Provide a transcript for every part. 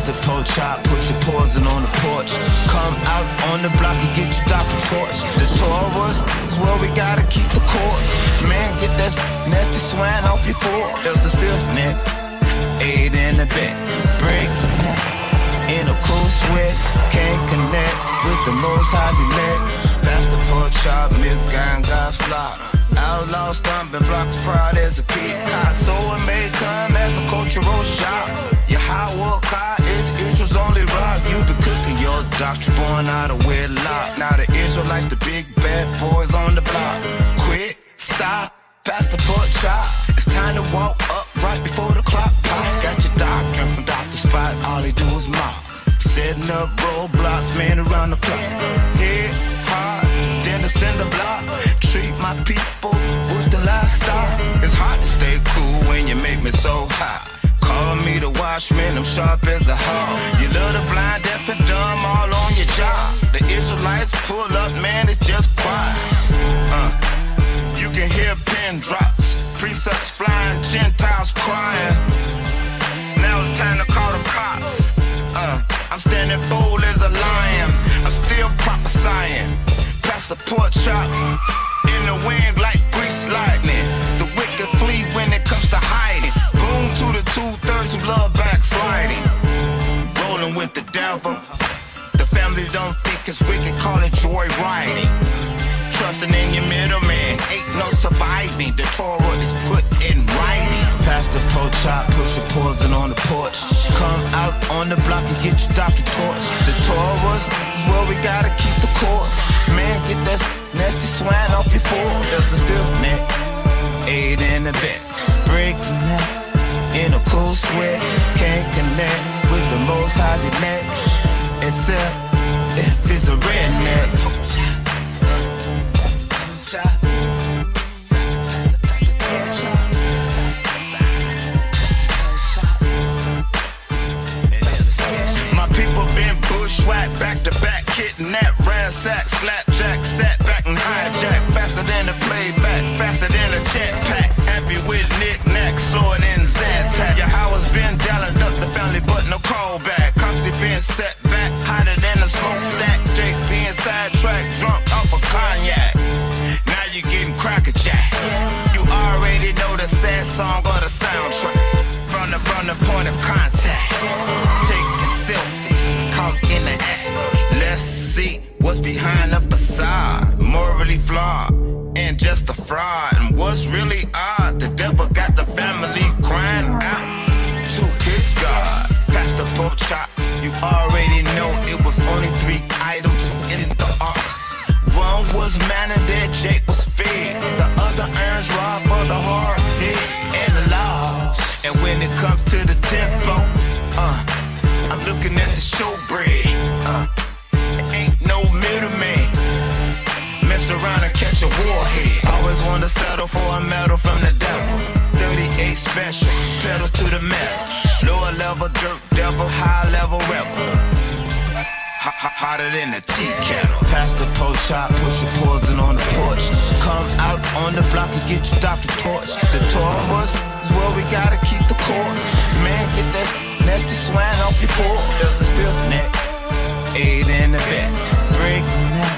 the pork chop, push your poison on the porch. Come out on the block and get your doctor torch. The Taurus is where we gotta keep the course. Man, get that nasty swine off your foot. If the stiff neck, aid in the back, break in a cool sweat. Can't connect with the most high's elect. That's the pork chop, misguided God's flock. Outlaw stumping blocks, proud as a peacock. So it may come as a cultural shock. Your high work high is Israel's only rock. You been cooking your doctrine, born out of wedlock. Now the Israelites, the big bad boys on the block. Quit, stop, pass the pork chop. It's time to walk up right before the clock pop. Got your doctrine from Dr. Spot, all he do is mop. Setting up roadblocks, man, around the clock. Head hard, then to send a block. Treat my people worse than livestock. It's hard to stay cool when you make me so hot. Call me the watchman, I'm sharp as a hawk. You little blind, deaf and dumb, all on your job. The Israelites pull up, man, it's just quiet. You can hear pin drops, precepts flying, Gentiles crying. Now it's time to call the cops. I'm standing bold as a lion, I'm still prophesying. Pass the pork chop in the wind like grease lightning. The wicked flee when it comes to hiding. Boom to the 2/3 blood backsliding. Rolling with the devil. The family don't think it's wicked, call it joyriding. Trusting in your middleman, ain't no surviving. The Torah is put in writing. Pass the pork chop, push your poison on the porch. Come out on the block and get your doctor torch. The Taurus is where we gotta keep the course. Man, get that nasty swine off your foot. There's the stiff neck, aid in the back, break the neck in a cool sweat. Can't connect with the most high's elect, except if it's a redneck. My people been bushwhacked back to back, kidnapped, ransacked, slapjack, sat back and hijack. Faster than a playback, faster than a jetpack. Happy with knick-knack, slower than Zantac. Your house been dialing up the family, but no callback. Constantly being set back, hotter than a smokestack. Jake being sidetracked, drunk off a cognac. Now you getting crackerjack. You already know the sad song or the soundtrack. From the point of contact, taking selfies, caught in the act. Let's see what's behind the facade. Morally flawed and just a fraud. And what's really odd, the devil got the family crying out to his God. Pass the pork chop, you already know it was only 3 items in the ark. One was manna that Jake was fed. The other earns raw for the hard hit and the laws. And when it comes to the tempo, I'm looking at the showbread. Ain't no middleman. Mess around and catch a warhead. Always wanna settle for a medal from the devil. 38 special, pedal to the metal. Lower level dirt devil, high level rebel. Hotter than a tea kettle. Pass the pork chop, push your poison on the porch. Come out on the block and get your doctor torch. The Taurus is where we gotta keep the course. Man, get that nasty swine off your foot. There's the stiff neck, aid in the back, break the neck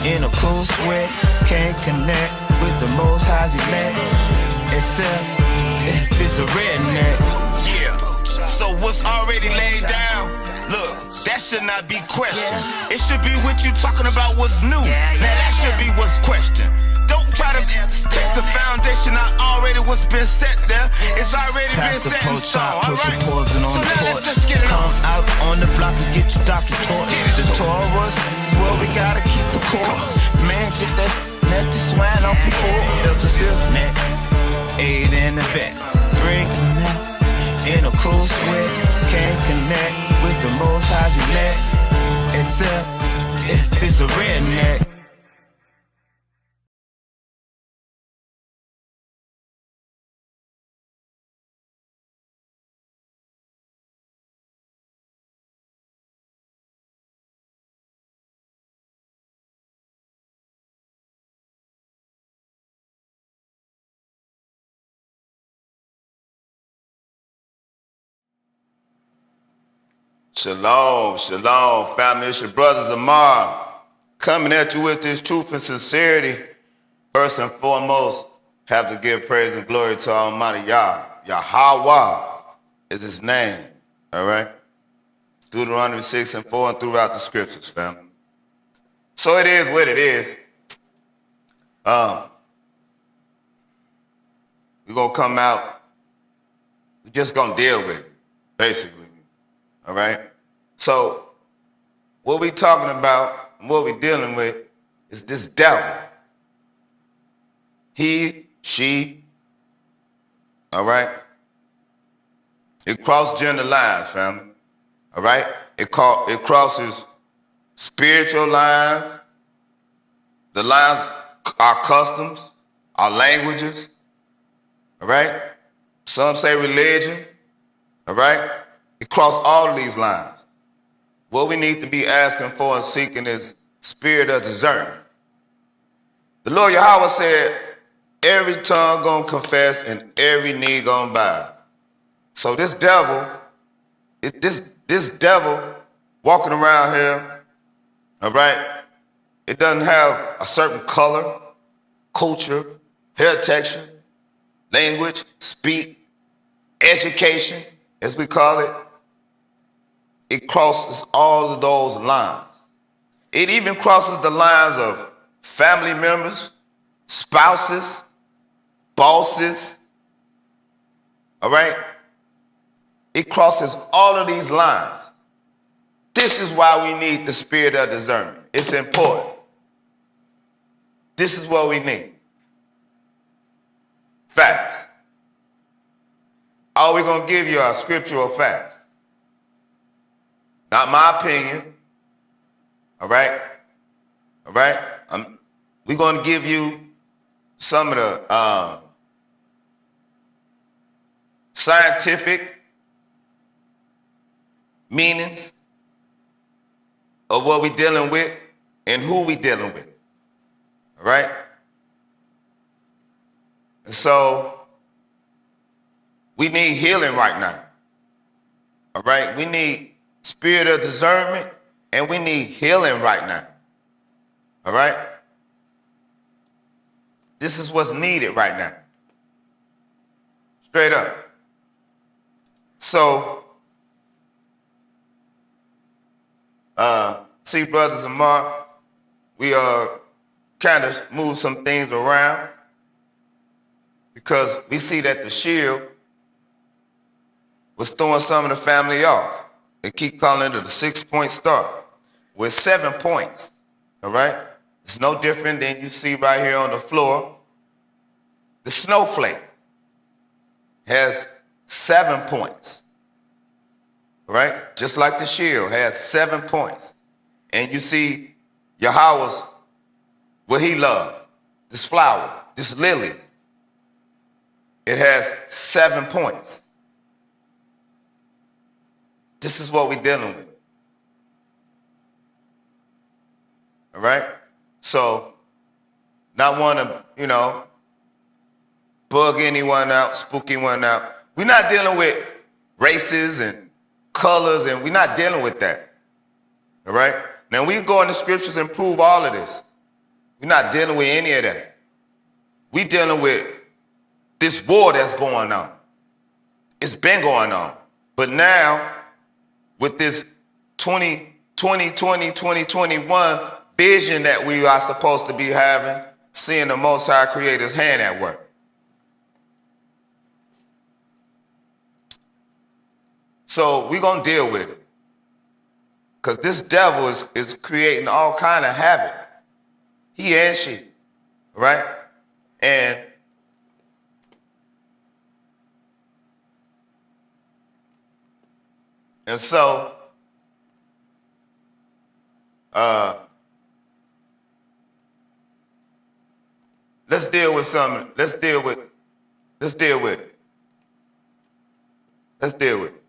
in a cool sweat. Can't connect with the most high's elect, except if it's a redneck. Yeah, so what's already laid down? Look, that should not be questioned. It should be what you talking about what's new. Now that should be what's questioned. Don't try to take the foundation I already was been set there. It's already been set in stone, alright? So now let's just get it on. Come out on the block and get your doctor torch. The Taurus is where we gotta keep the course. Man, get that nasty swine off your foot. There's a stiff neck, aid in the back, break the neck in a cool sweat. Can't connect with the most high's elect, except if it's a redneck. Shalom, shalom, family. It's your brother Zamar coming at you with this truth and sincerity. First and foremost, have to give praise and glory to Almighty Yah. YHWH is his name, all right? Deuteronomy 6 and 4 and throughout the scriptures, family. So it is what it is. We're going to come out. We're just going to deal with it, basically. All right? So what we talking about and what we dealing with is this devil. He, she, all right? It crosses gender lines, family. All right? It crosses spiritual lines, the lines, our customs, our languages, all right? Some say religion, all right? It crosses all of these lines. What we need to be asking for and seeking is spirit of discernment. The Lord Yahweh said, every tongue gonna confess and every knee gonna bow. So this devil, this devil walking around here, all right, it doesn't have a certain color, culture, hair texture, language, speak, education, as we call it. It crosses all of those lines. It even crosses the lines of family members, spouses, bosses, all right? It crosses all of these lines. This is why we need the spirit of discernment. It's important. This is what we need. Facts. All we're going to give you are scriptural facts. Not my opinion. All right? All right? We're going to give you some of the scientific meanings of what we're dealing with and who we're dealing with. All right? And so we need healing right now. All right? We need spirit of discernment and we need healing right now. All right? This is what's needed right now. Straight up. So, see, brothers and Mark, we kind of move some things around because we see that the shield was throwing some of the family off. They keep calling it a 6-point star with 7 points, all right? It's no different than you see right here on the floor. The snowflake has 7 points, all right? Just like the shield has 7 points. And you see Yahweh's, what he loved, this flower, this lily. It has 7 points. This is what we're dealing with. All right? So, not want to, bug anyone out, spook anyone out. We're not dealing with races and colors, and we're not dealing with that. All right? Now, we go in the scriptures and prove all of this. We're not dealing with any of that. We're dealing with this war that's going on. It's been going on. But now, with this 2021 vision that we are supposed to be having, seeing the Most High Creator's hand at work. So we're going to deal with it. Because this devil is creating all kind of havoc. He and she, right? And so, let's deal with something. Let's deal with it. Let's deal with it. Let's deal with it.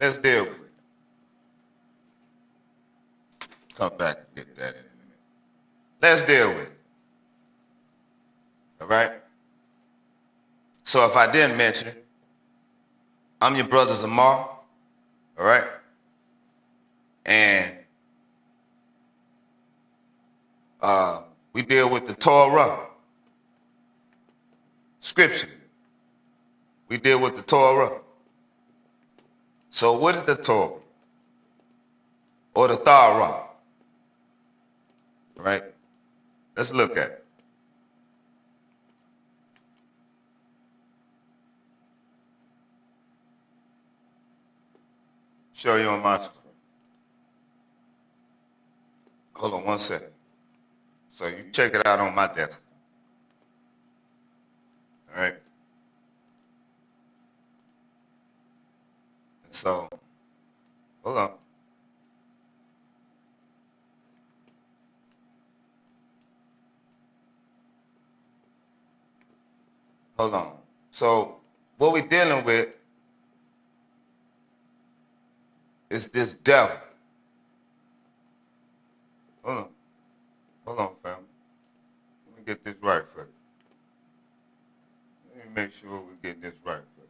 Let's deal with it. Come back and get that in a minute. let's deal with it. All right? So if I didn't mention it, I'm your brother Zamar, all right? And we deal with the Torah, scripture. We deal with the Torah. So what is the Torah? Or the Torah? Right? Let's look at it. Show you on my screen. Hold on one second. So you check it out on my desktop. All right? And so, hold on. Hold on. So what we're dealing with is this devil. Hold on. Hold on, family. Let me get this right for you. Let me make sure we're getting this right for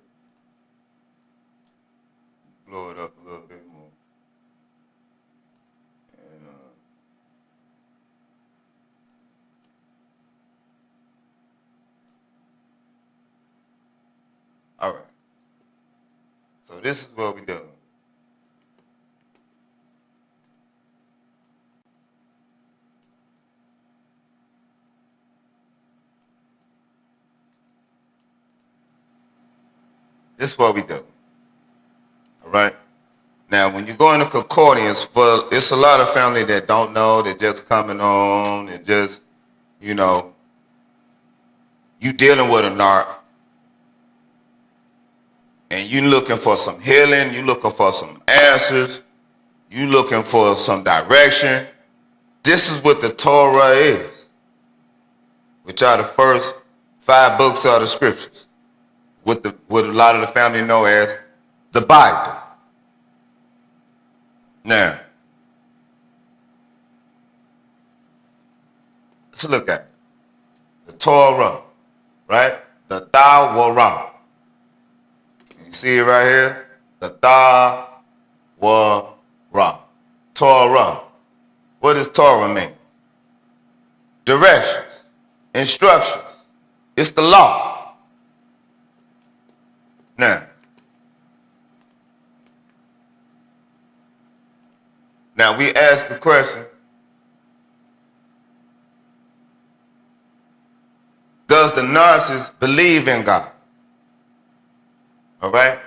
you. Blow it up a little bit more. And, all right. So this is what we're doing. This is what we do. All right? Now, when you go into concordance, well, it's a lot of family that don't know. They're just coming on. They're just, you know, you dealing with a narc. And you looking for some healing. You looking for some answers. You looking for some direction. This is what the Torah is, which are the first 5 books of the scriptures. What a lot of the family know as the Bible. Now, let's look at it. The Torah, right? The Torah. You see it right here? The Torah. Torah. What does Torah mean? Directions, instructions. It's the law. Now we ask the question, does the narcissist believe in God? All right?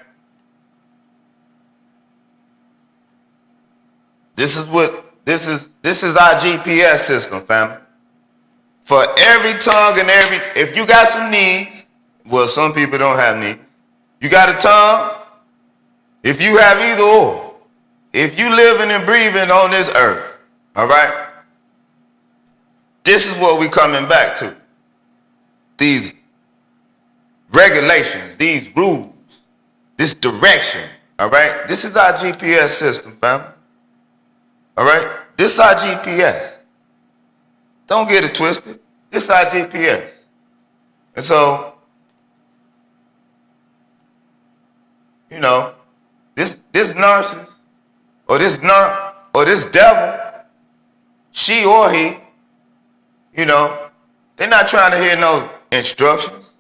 This is our GPS system, family. For every tongue and if you got some needs, well, some people don't have needs. You got a tongue? If you have either or, if you living and breathing on this earth, all right, this is what we coming back to. These regulations, these rules, this direction, all right? This is our GPS system, family. All right? This is our GPS. Don't get it twisted. This is our GPS. And so, you know, this narcissist or this narc or this devil, she or he, you know, they're not trying to hear no instructions.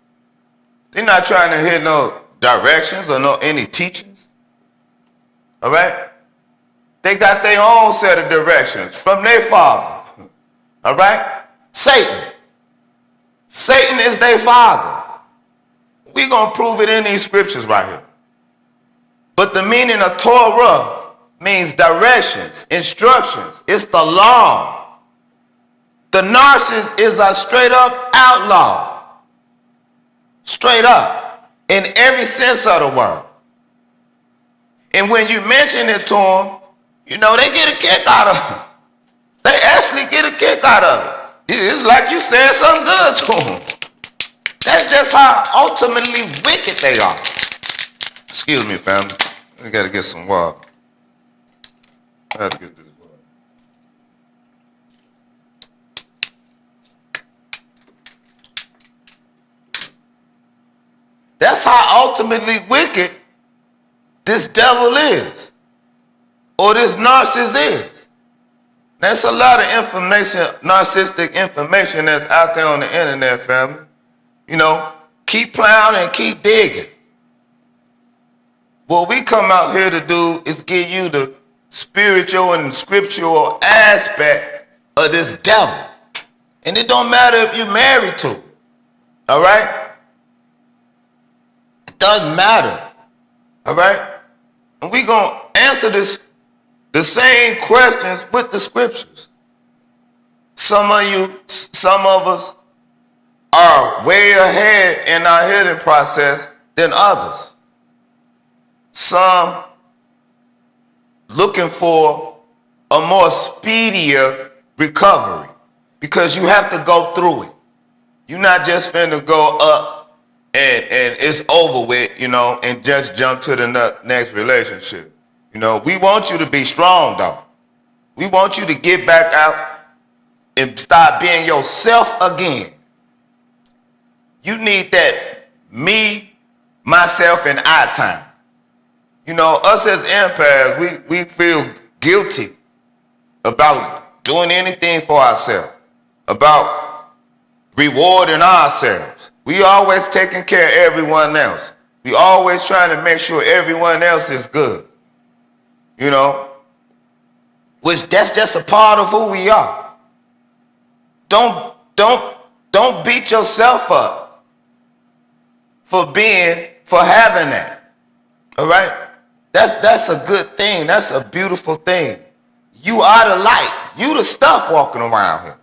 They're not trying to hear no directions or any teachings. All right? They got their own set of directions from their father. All right? Satan. Satan is their father. We're going to prove it in these scriptures right here. But the meaning of Torah means directions, instructions. It's the law. The narcissist is a straight up outlaw. Straight up. In every sense of the word. And when you mention it to them, you know, they get a kick out of it. They actually get a kick out of it. It's like you said something good to them. That's just how ultimately wicked they are. Excuse me, family. We got to get some water. I have to get this water. That's how ultimately wicked this devil is, or this narcissist is. There's a lot of information, narcissistic information that's out there on the internet, family. You know, keep plowing and keep digging. What we come out here to do is give you the spiritual and scriptural aspect of this devil. And it don't matter if you're married to it. All right? It doesn't matter. All right? And we're going to answer the same questions with the scriptures. Some of us are way ahead in our healing process than others. Some looking for a more speedier recovery because you have to go through it. You're not just finna go up and it's over with, you know, and just jump to the next relationship. You know, we want you to be strong though. We want you to get back out and start being yourself again. You need that me, myself, and I time. You know, us as empaths, we feel guilty about doing anything for ourselves, about rewarding ourselves. We always taking care of everyone else. We always trying to make sure everyone else is good. You know, which that's just a part of who we are. Don't beat yourself up for having that. All right? That's a good thing. That's a beautiful thing. You are the light. You the stuff walking around here.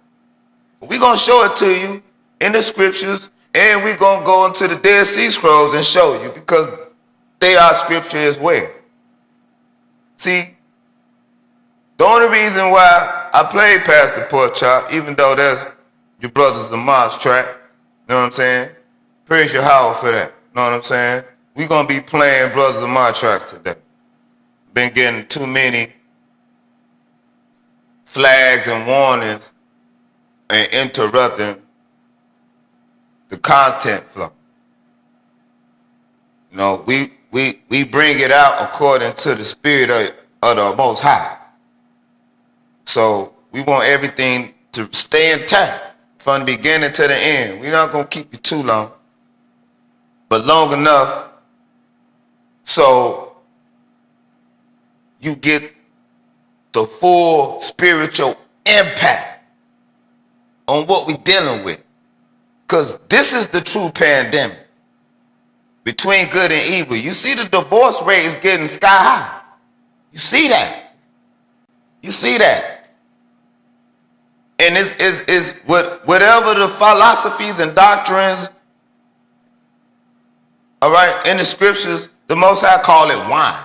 We're going to show it to you in the scriptures, and we're going to go into the Dead Sea Scrolls and show you because they are scripture as well. See, the only reason why I played Pastor Pork Chop, even though that's your Brothers of Mars track, you know what I'm saying? Praise your Howard for that, you know what I'm saying? We're going to be playing Brothers of Mars tracks today. Been getting too many flags and warnings and interrupting the content flow. You know, we bring it out according to the spirit of the Most High. So we want everything to stay intact from the beginning to the end. We're not going to keep you too long, but long enough so you get the full spiritual impact on what we're dealing with. Because this is the true pandemic between good and evil. You see the divorce rate is getting sky high. You see that. You see that. And it's whatever the philosophies and doctrines, all right, in the scriptures, the Most High call it wine.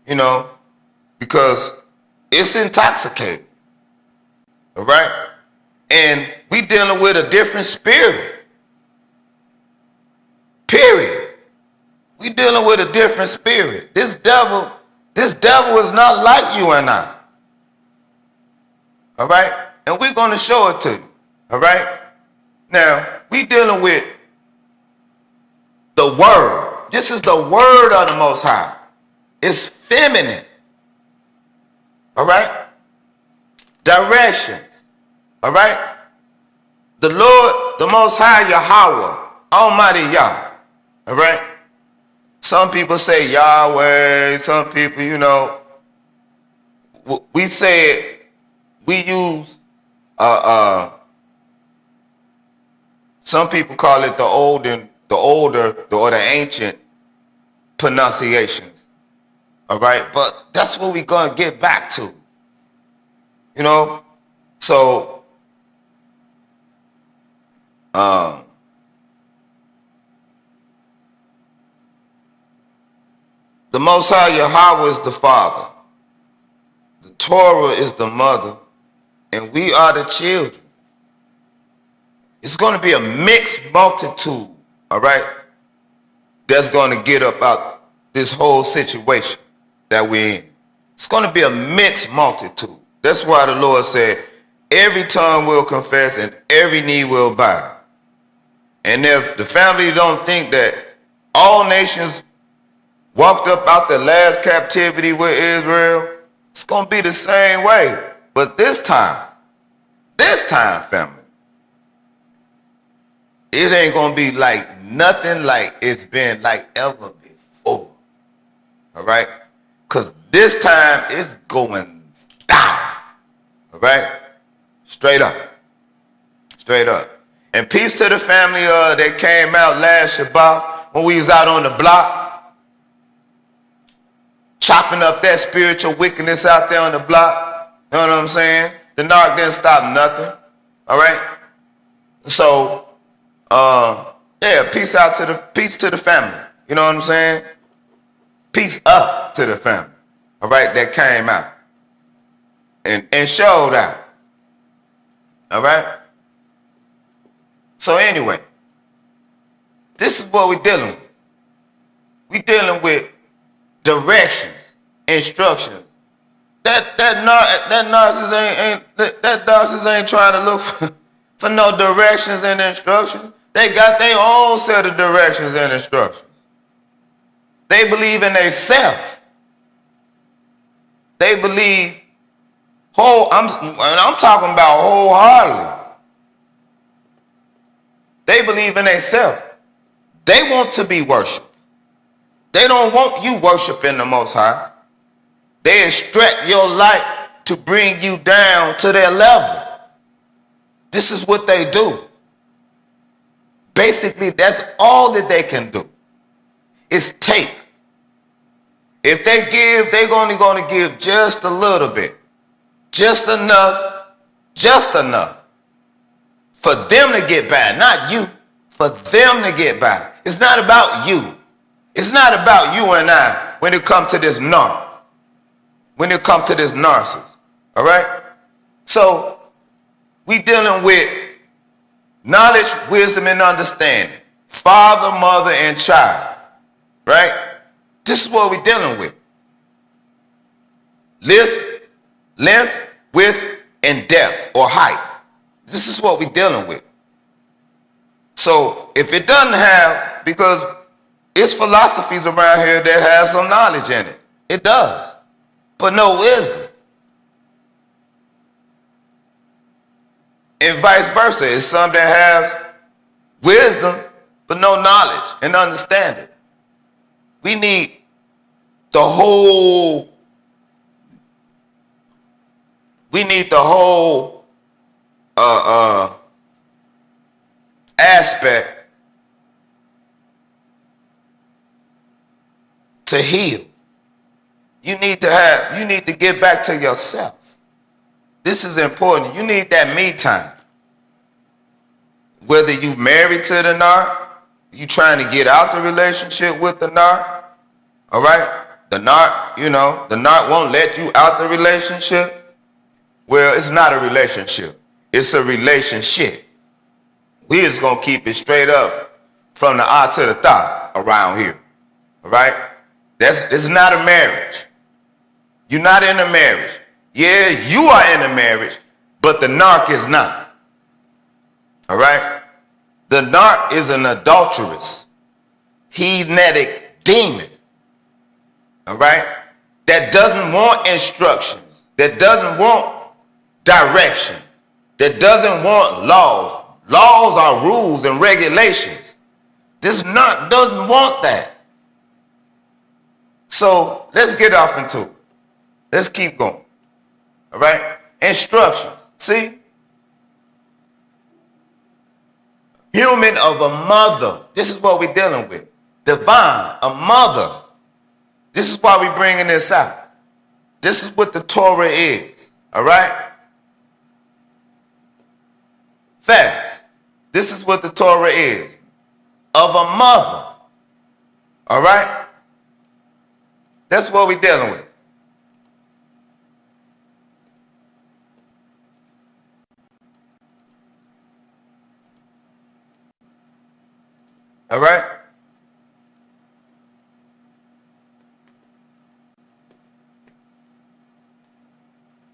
You know, because it's intoxicating. All right? And we dealing with a different spirit. Period. We dealing with a different spirit. This devil is not like you and I. All right? And we're going to show it to you. All right? Now, we dealing with the word. This is the word of the Most High. It's feminine. All right? Directions. All right? The Lord, the Most High Yahweh, Almighty Yah. All right? Some people say Yahweh. Some people, you know, we say it, we use, some people call it the older or the ancient pronunciations. All right, but that's what we're going to get back to. You know, so the Most High Yahweh is the Father. The Torah is the mother, and we are the children. It's going to be a mixed multitude, all right, that's going to get up out this whole situation that we're in. It's going to be a mixed multitude. That's why the Lord said, every tongue will confess and every knee will bow. And if the family don't think that all nations walked up out the last captivity with Israel, it's going to be the same way. But this time, family, it ain't going to be like nothing like it's been like ever before. All right? Because this time it's going down. All right? Straight up. Straight up. And peace to the family that came out last Shabbat when we was out on the block, chopping up that spiritual wickedness out there on the block. You know what I'm saying? The narc didn't stop nothing. All right? So, yeah, peace to the family. You know what I'm saying? Peace up to the family. All right, that came out and showed out. All right? So anyway, this is what we're dealing with. We're dealing with directions, instructions. That narcissist ain't trying to look for no directions and instructions. They got their own set of directions and instructions. They believe in themselves. They believe I'm talking about wholeheartedly. They believe in themselves. They want to be worshipped. They don't want you worshiping the Most High. They extract your light to bring you down to their level. This is what they do. Basically, that's all that they can do. Is take. If they give, they're only going to give just a little bit. Just enough for them to get by, not you, for them to get by. It's not about you. It's not about you and I when it comes to this narc. When it comes to this narcissist. All right? So, we dealing with knowledge, wisdom, and understanding. Father, mother, and child. Right? This is what we're dealing with. Length, width, and depth, or height. This is what we're dealing with. So if it doesn't have, because it's philosophies around here that has some knowledge in it. It does. But no wisdom. And vice versa. It's some that has wisdom, but no knowledge and understanding. We need the whole aspect to heal. You need to get back to yourself. This is important. You need that me time. Whether you married to the narc, you trying to get out the relationship with the narc, all right? The narc, the narc won't let you out the relationship. Well, it's not a relationship. It's a relationship. We just gonna keep it straight up from the eye to the thigh around here. All right? It's not a marriage. You're not in a marriage. Yeah, you are in a marriage, but the narc is not. All right? The narc is an adulterous, hedonistic demon. All right? That doesn't want instructions. That doesn't want direction. That doesn't want laws. Laws are rules and regulations. This narc doesn't want that. So let's get off into it. Let's keep going. All right? Instructions. See? Human of a mother. This is what we're dealing with. Divine, a mother. This is why we're bringing this out. This is what the Torah is. All right? Facts. This is what the Torah is. Of a mother. All right? That's what we're dealing with. All right?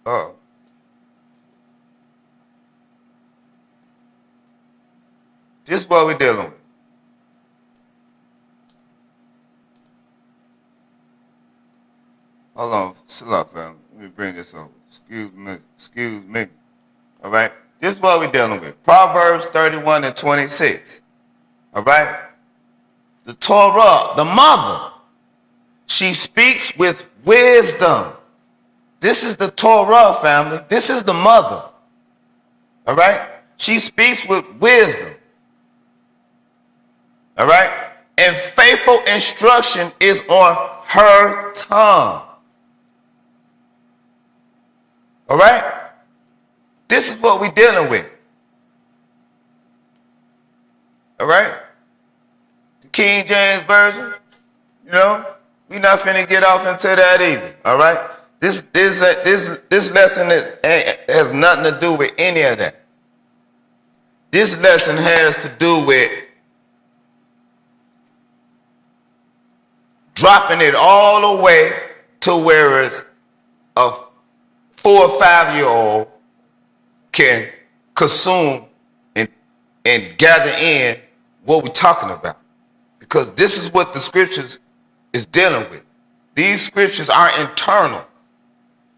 Oh. This is what we're dealing with. Hold on, chill out, fam. Let me bring this over. Excuse me. All right? This is what we're dealing with. Proverbs 31 and 26. All right? The Torah, the mother, she speaks with wisdom. This is the Torah, family. This is the mother. All right? She speaks with wisdom. All right? And faithful instruction is on her tongue. All right? This is what we're dealing with. All right? The King James Version, you know, we're not finna get off into that either. All right? This lesson has nothing to do with any of that. This lesson has to do with dropping it all the way to where it's a 4 or 5-year-old can consume and gather in what we're talking about. Because this is what the scriptures is dealing with. These scriptures are internal.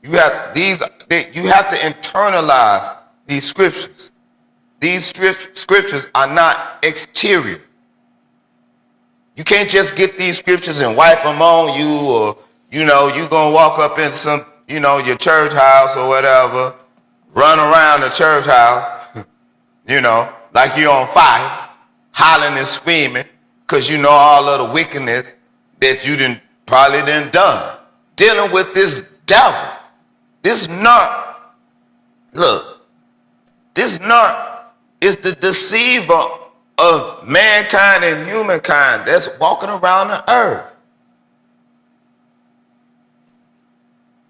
You have to internalize these scriptures. These scriptures are not exterior. You can't just get these scriptures and wipe them on you, or, you know, you gonna walk up in some, you know, your church house or whatever, run around the church house, you know, like you're on fire, hollering and screaming, because you know all of the wickedness that you probably done. Dealing with this devil. This narc, look, this narc is the deceiver of mankind and humankind that's walking around the earth.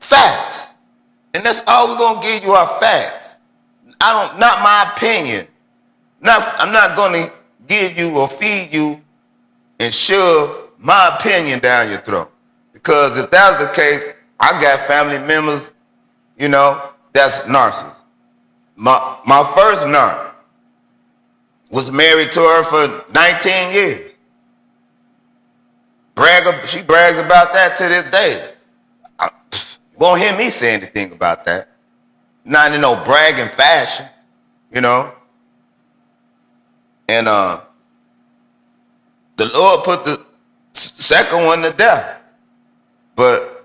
Facts. And that's all we're going to give you are facts. Not my opinion. I'm not going to give you or feed you and shove my opinion down your throat. Because if that was the case, I got family members, you know, that's narcissists. My first narc was married to her for 19 years. She brags about that to this day. Won't hear me say anything about that. Not in no bragging fashion, you know. And the Lord put the second one to death. But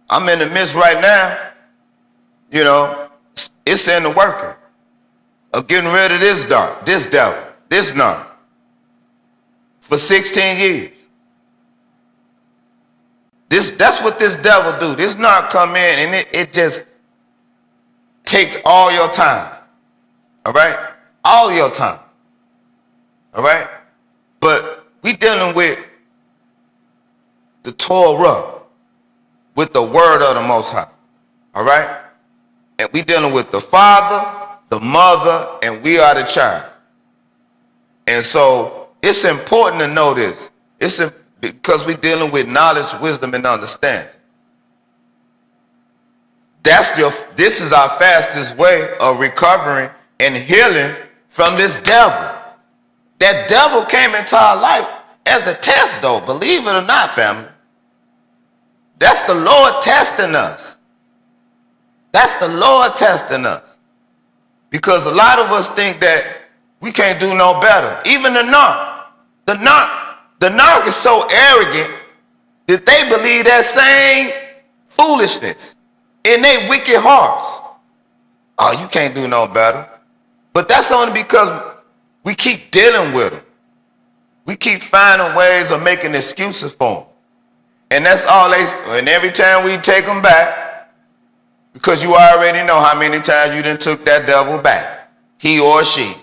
I'm in the midst right now, you know, it's in the working of getting rid of this devil, this narc, for 16 years. That's what this devil do. This narc come in and it just takes all your time. All right? All your time. All right? But we dealing with the Torah, with the word of the Most High. All right? And we dealing with the father, the mother, and we are the child. And so it's important to know this. Because we're dealing with knowledge, wisdom, and understanding. This is our fastest way of recovering and healing from this devil. That devil came into our life as a test, though, believe it or not, family. That's the Lord testing us. That's the Lord testing us. Because a lot of us think that we can't do no better. Even the narc. The narc is so arrogant that they believe that same foolishness in their wicked hearts. Oh, you can't do no better. But that's only because we keep dealing with them. We keep finding ways of making excuses for them. And that's all and every time we take them back, because you already know how many times you done took that devil back. He or she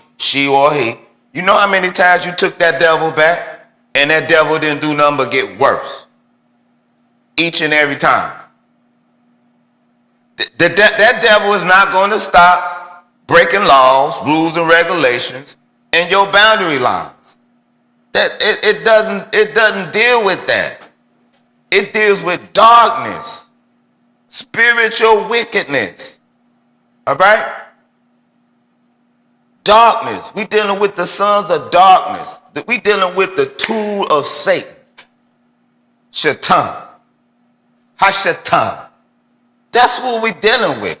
or he. You know how many times you took that devil back? And that devil didn't do nothing but get worse. Each and every time. That devil is not going to stop breaking laws, rules, and regulations, and your boundary lines. It doesn't deal with that. It deals with darkness, spiritual wickedness. All right? darkness. We dealing with the sons of darkness. We dealing with the tool of Satan. Shaitan. Hashatan. That's what we dealing with.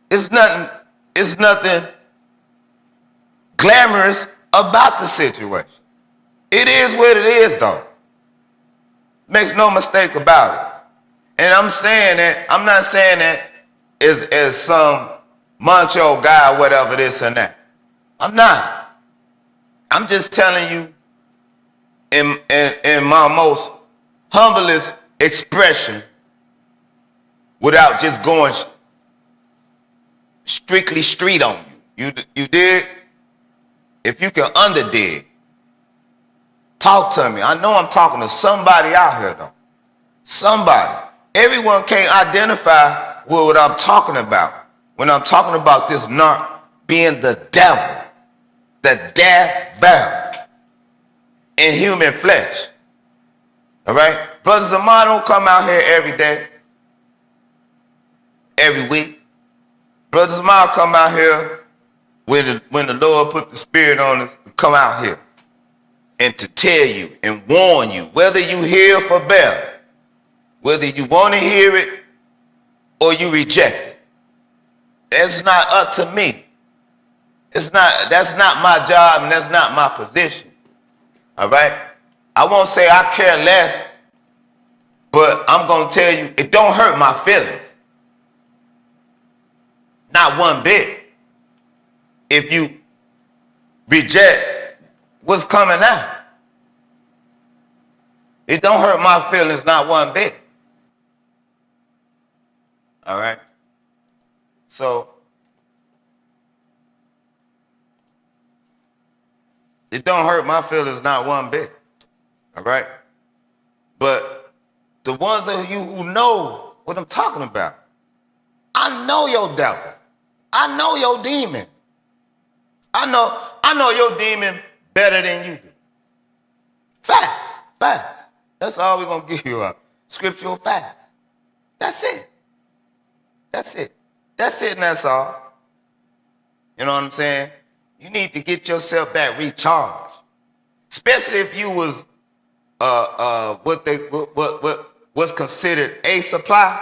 It's nothing glamorous about the situation. It is what it is, though. Makes no mistake about it. And I'm saying that, I'm not saying that as some macho guy or whatever, this and that. I'm not. I'm just telling you in my most humblest expression without just going strictly street on you. You dig? If you can underdig, talk to me. I know I'm talking to somebody out here, though. Somebody. Everyone can't identify with what I'm talking about when I'm talking about this narc being the devil. The devil in human flesh. All right? Brothers of mine don't come out here every day, every week. Brothers of mine come out here when the Lord put the Spirit on us to come out here and to tell you and warn you, whether you hear for better, whether you want to hear it or you reject it. That's not up to me. That's not my job and that's not my position. All right? I won't say I care less, but I'm going to tell you, it don't hurt my feelings. Not one bit. If you reject what's coming out, it don't hurt my feelings not one bit. All right? So, it don't hurt my feelings not one bit. All right? But the ones of you who know what I'm talking about, I know your devil. I know your demon. I know your demon better than you do. Facts. That's all we're going to give you, scriptural facts. That's it. That's it and that's all. You know what I'm saying? You need to get yourself back recharged. Especially if you was what's considered a supply.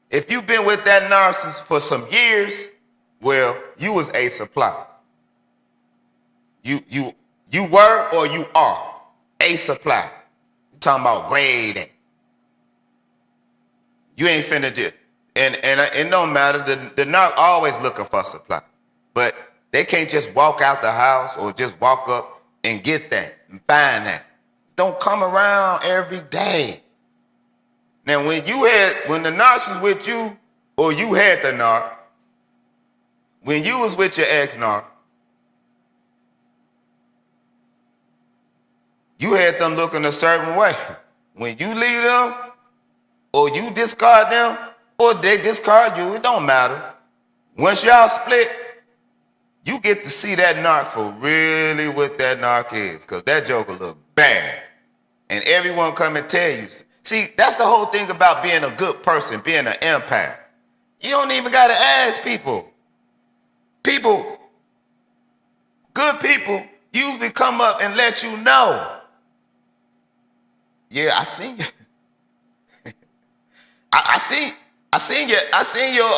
If you've been with that narcissist for some years, well, you was a supply. You were or you are a supply. You're talking about grade A. You ain't finna do it. And it don't matter. The narc always looking for supply. But they can't just walk out the house or just walk up and get that and find that. Don't come around every day. Now, when the narc was with you, or you had the narc, when you was with your ex-narc, you had them looking a certain way. When you leave them, or you discard them, or they discard you, it don't matter. Once y'all split, you get to see that narc for really what that narc is, because that joker look bad. And everyone come and tell you. See, that's the whole thing about being a good person, being an empath. You don't even got to ask people. Good people usually come up and let you know. Yeah, I seen you. I seen your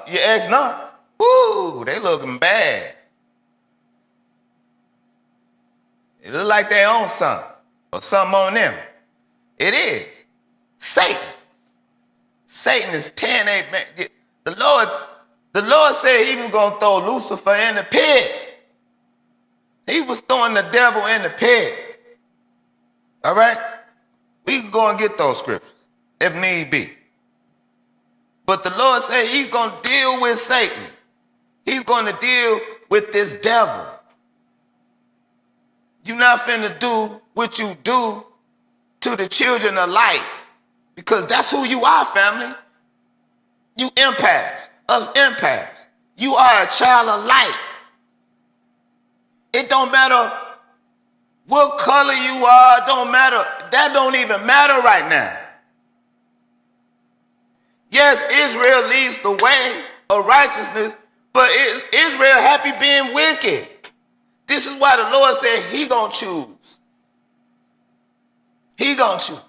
ex-narc. Woo, they looking bad. It look like they own something or something on them. It is. Satan. Satan is 10-8 man. The Lord said he was going to throw Lucifer in the pit. He was throwing the devil in the pit. All right? We can go and get those scriptures if need be. But the Lord said he's going to deal with Satan. He's going to deal with this devil. You're not finna do what you do to the children of light, because that's who you are, family. You empaths, us empaths. You are a child of light. It don't matter what color you are, it don't matter. That don't even matter right now. Yes, Israel leads the way of righteousness, But Israel happy being wicked. This is why the Lord said he gonna choose. He gonna choose.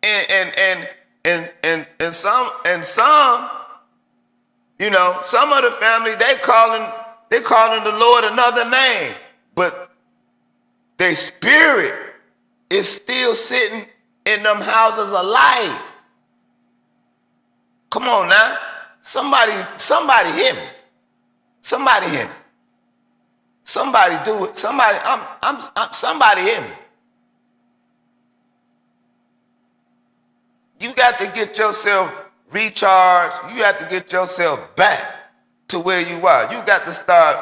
And some, you know, some of the family, they calling the Lord another name, but their spirit is still sitting in them houses of light. Come on now. Somebody hear me. Somebody hear me. Somebody do it. Somebody hear me. You got to get yourself recharged. You have to get yourself back to where you are. You got to start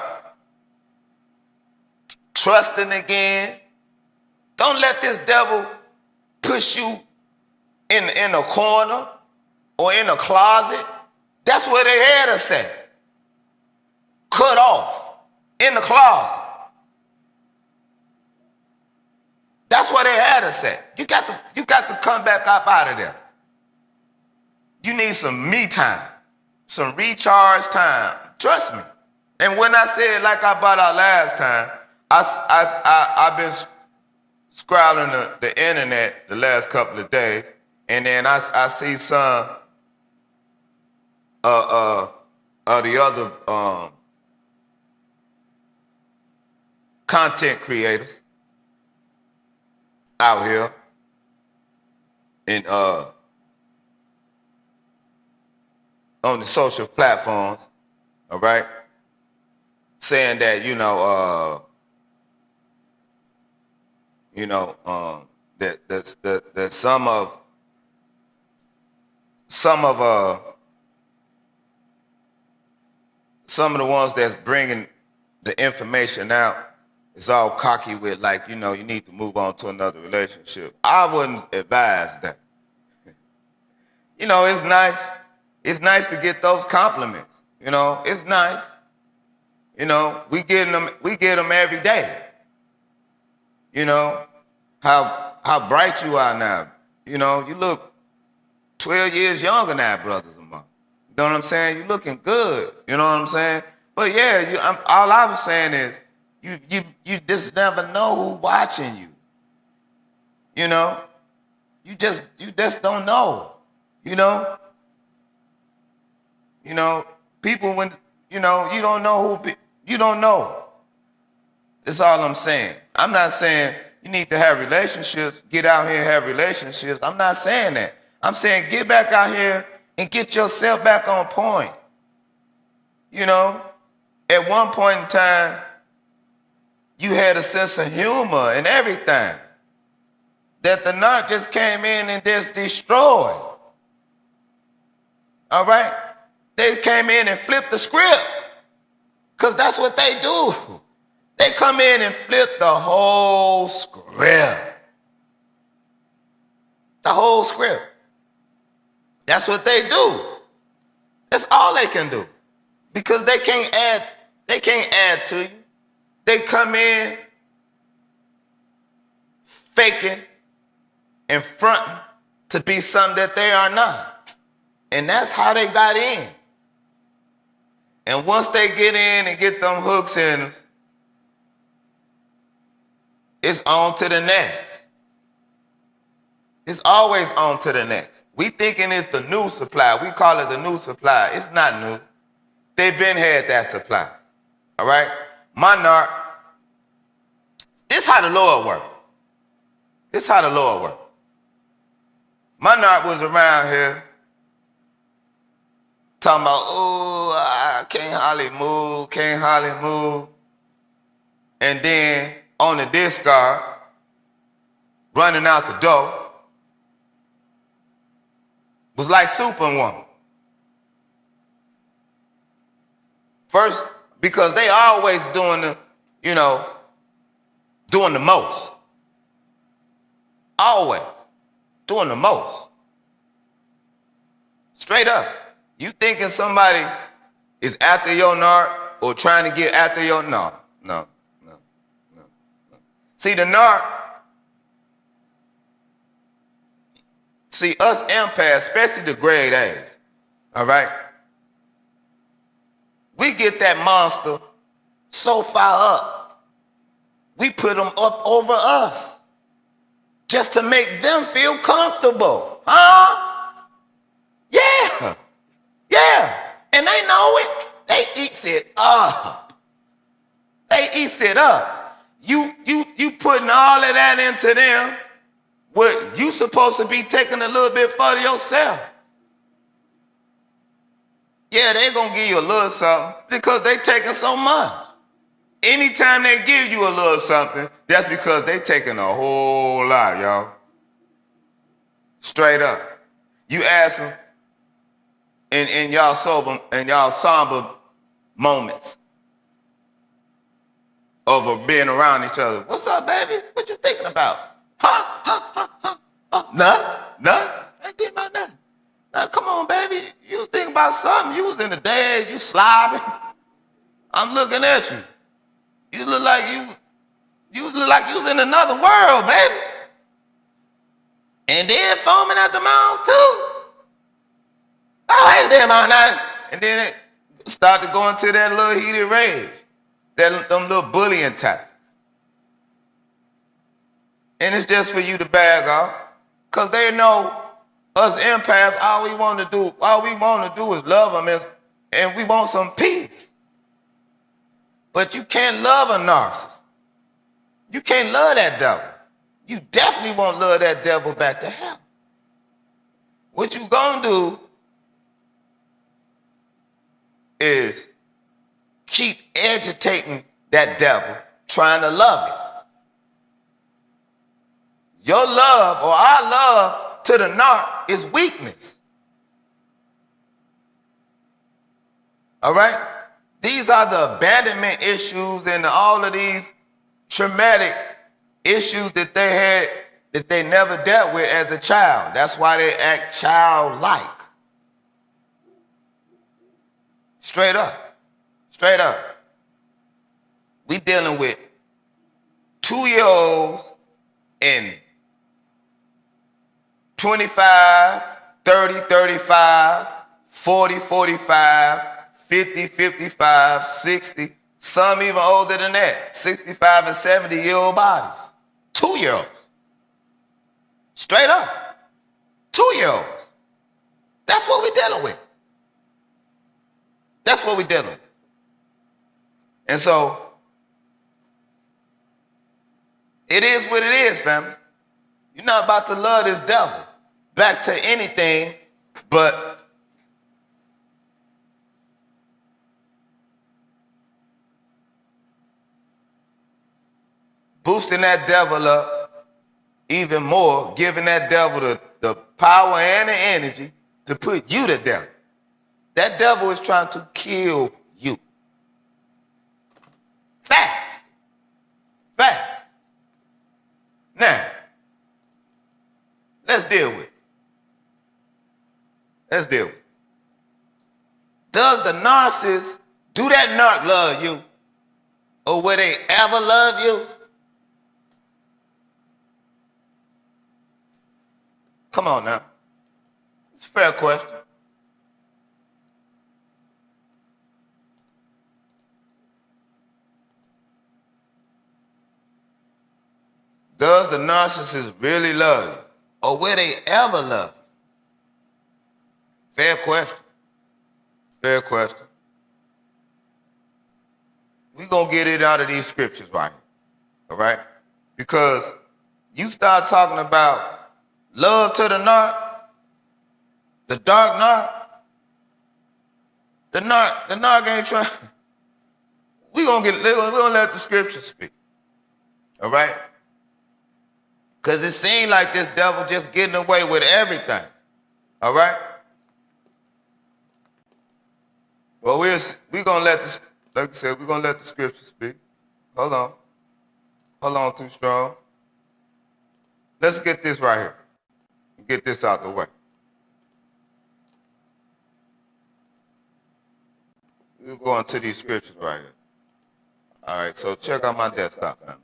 trusting again. Don't let this devil push you in a corner or in a closet. That's where they had us at. Cut off in the closet. That's where they had us at. You got to come back up out of there. You need some me time, some recharge time. Trust me. And when I said, like I brought out last time, I've been scrolling the internet the last couple of days, and then I see some of the other content creators out here in on the social platforms, all right, saying that that some of the ones that's bringing the information out is all cocky with, like, you need to move on to another relationship. I wouldn't advise that. It's nice. It's nice to get those compliments. It's nice. We get them every day. How bright you are now. You look 12 years younger now, brothers and mom. You know what I'm saying? You looking good. You know what I'm saying? But yeah, all I was saying is you just never know who's watching you. You just don't know. People, when you don't know who you don't know. That's all I'm saying. I'm not saying you need to have relationships, get out here and have relationships. I'm not saying that. I'm saying get back out here and get yourself back on point. At one point in time, you had a sense of humor and everything that the narc just came in and just destroyed. All right? They came in and flipped the script, because that's what they do. They come in and flip the whole script. The whole script. That's what they do. That's all they can do. Because they can't add to you. They come in faking and fronting to be something that they are not. And that's how they got in. And once they get in and get them hooks in, it's on to the next. It's always on to the next. We thinking it's the new supply. We call it the new supply. It's not new. They've been had that supply. All right? My narc, this how the Lord works. This how the Lord works. My narc was around here talking about, oh, I can't hardly move. And then on the discard, running out the door, was like Superwoman. First, because they always doing the most. Always doing the most. Straight up. You thinking somebody is after your narc or trying to get after your narc? No. See, the narc, us empaths, especially the grade A's, all right? We get that monster so far up, we put them up over us just to make them feel comfortable. Huh? Yeah. Yeah. And they know it. They eats it up. They eats it up. You putting all of that into them, what you supposed to be taking a little bit for yourself. Yeah, they gonna give you a little something because they taking so much. Anytime they give you a little something, that's because they taking a whole lot, y'all. Straight up. You ask them in y'all somber moments of being around each other. What's up, baby? What you thinking about? Nothing. I ain't thinking about nothing. Now, come on, baby. You was thinking about something. You was in the day, you slobbing. I'm looking at you. You look like you was in another world, baby. And then foaming at the mouth too. Oh, ain't there about nothing. And then it start to go into that little heated rage. Them little bullying tactics. And it's just for you to bag off. Because they know us empaths, all we want to do is love them and we want some peace. But you can't love a narcissist. You can't love that devil. You definitely won't love that devil back to hell. What you gonna do is keep agitating that devil, trying to love it. Your love or our love to the narc is weakness. All right? These are the abandonment issues and all of these traumatic issues that they had that they never dealt with as a child. That's why they act childlike. Straight up. Straight up. We dealing with 2-year-olds and 25, 30, 35, 40, 45, 50, 55, 60, some even older than that, 65 and 70-year-old bodies. 2-year-olds. Straight up. 2-year-olds. That's what we're dealing with. That's what we're dealing with. And so, it is what it is, family. You're not about to love this devil back to anything but boosting that devil up even more, giving that devil the power and the energy to put you to death. That devil is trying to kill you. Facts. Facts. Now, let's deal with it. Let's deal with it. Does the narcissist, do that narc love you? Or will they ever love you? Come on now. It's a fair question. Does the narcissist really love you? Or will they ever love you? Fair question. Fair question. We're going to get it out of these scriptures right here. All right? Because you start talking about love to the narc, the dark narc, the narc ain't trying. We're going to let the scriptures speak. All right? Because it seems like this devil just getting away with everything. All right? Well, we're going to let the, like I said, we're going to let the scripture speak. Hold on. Hold on, too strong. Let's get this right here. Get this out the way. We're going to these scriptures right here. All right, so check out my desktop, family.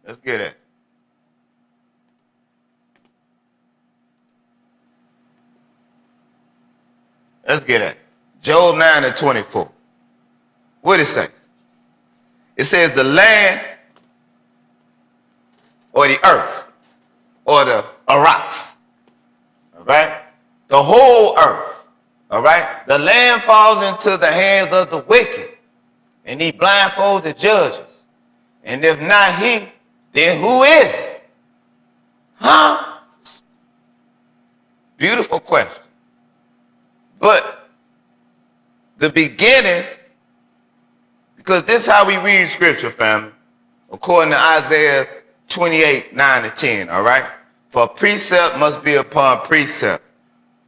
Let's get it. Let's get it. Job 9:24. What it say? It says the land or the earth or the arats. All right? The whole earth. All right? The land falls into the hands of the wicked, and he blindfolds the judges. And if not he, then who is it? Huh? Beautiful question. But the beginning, because this is how we read scripture, family, according to Isaiah 28:9-10, all right? For precept must be upon precept,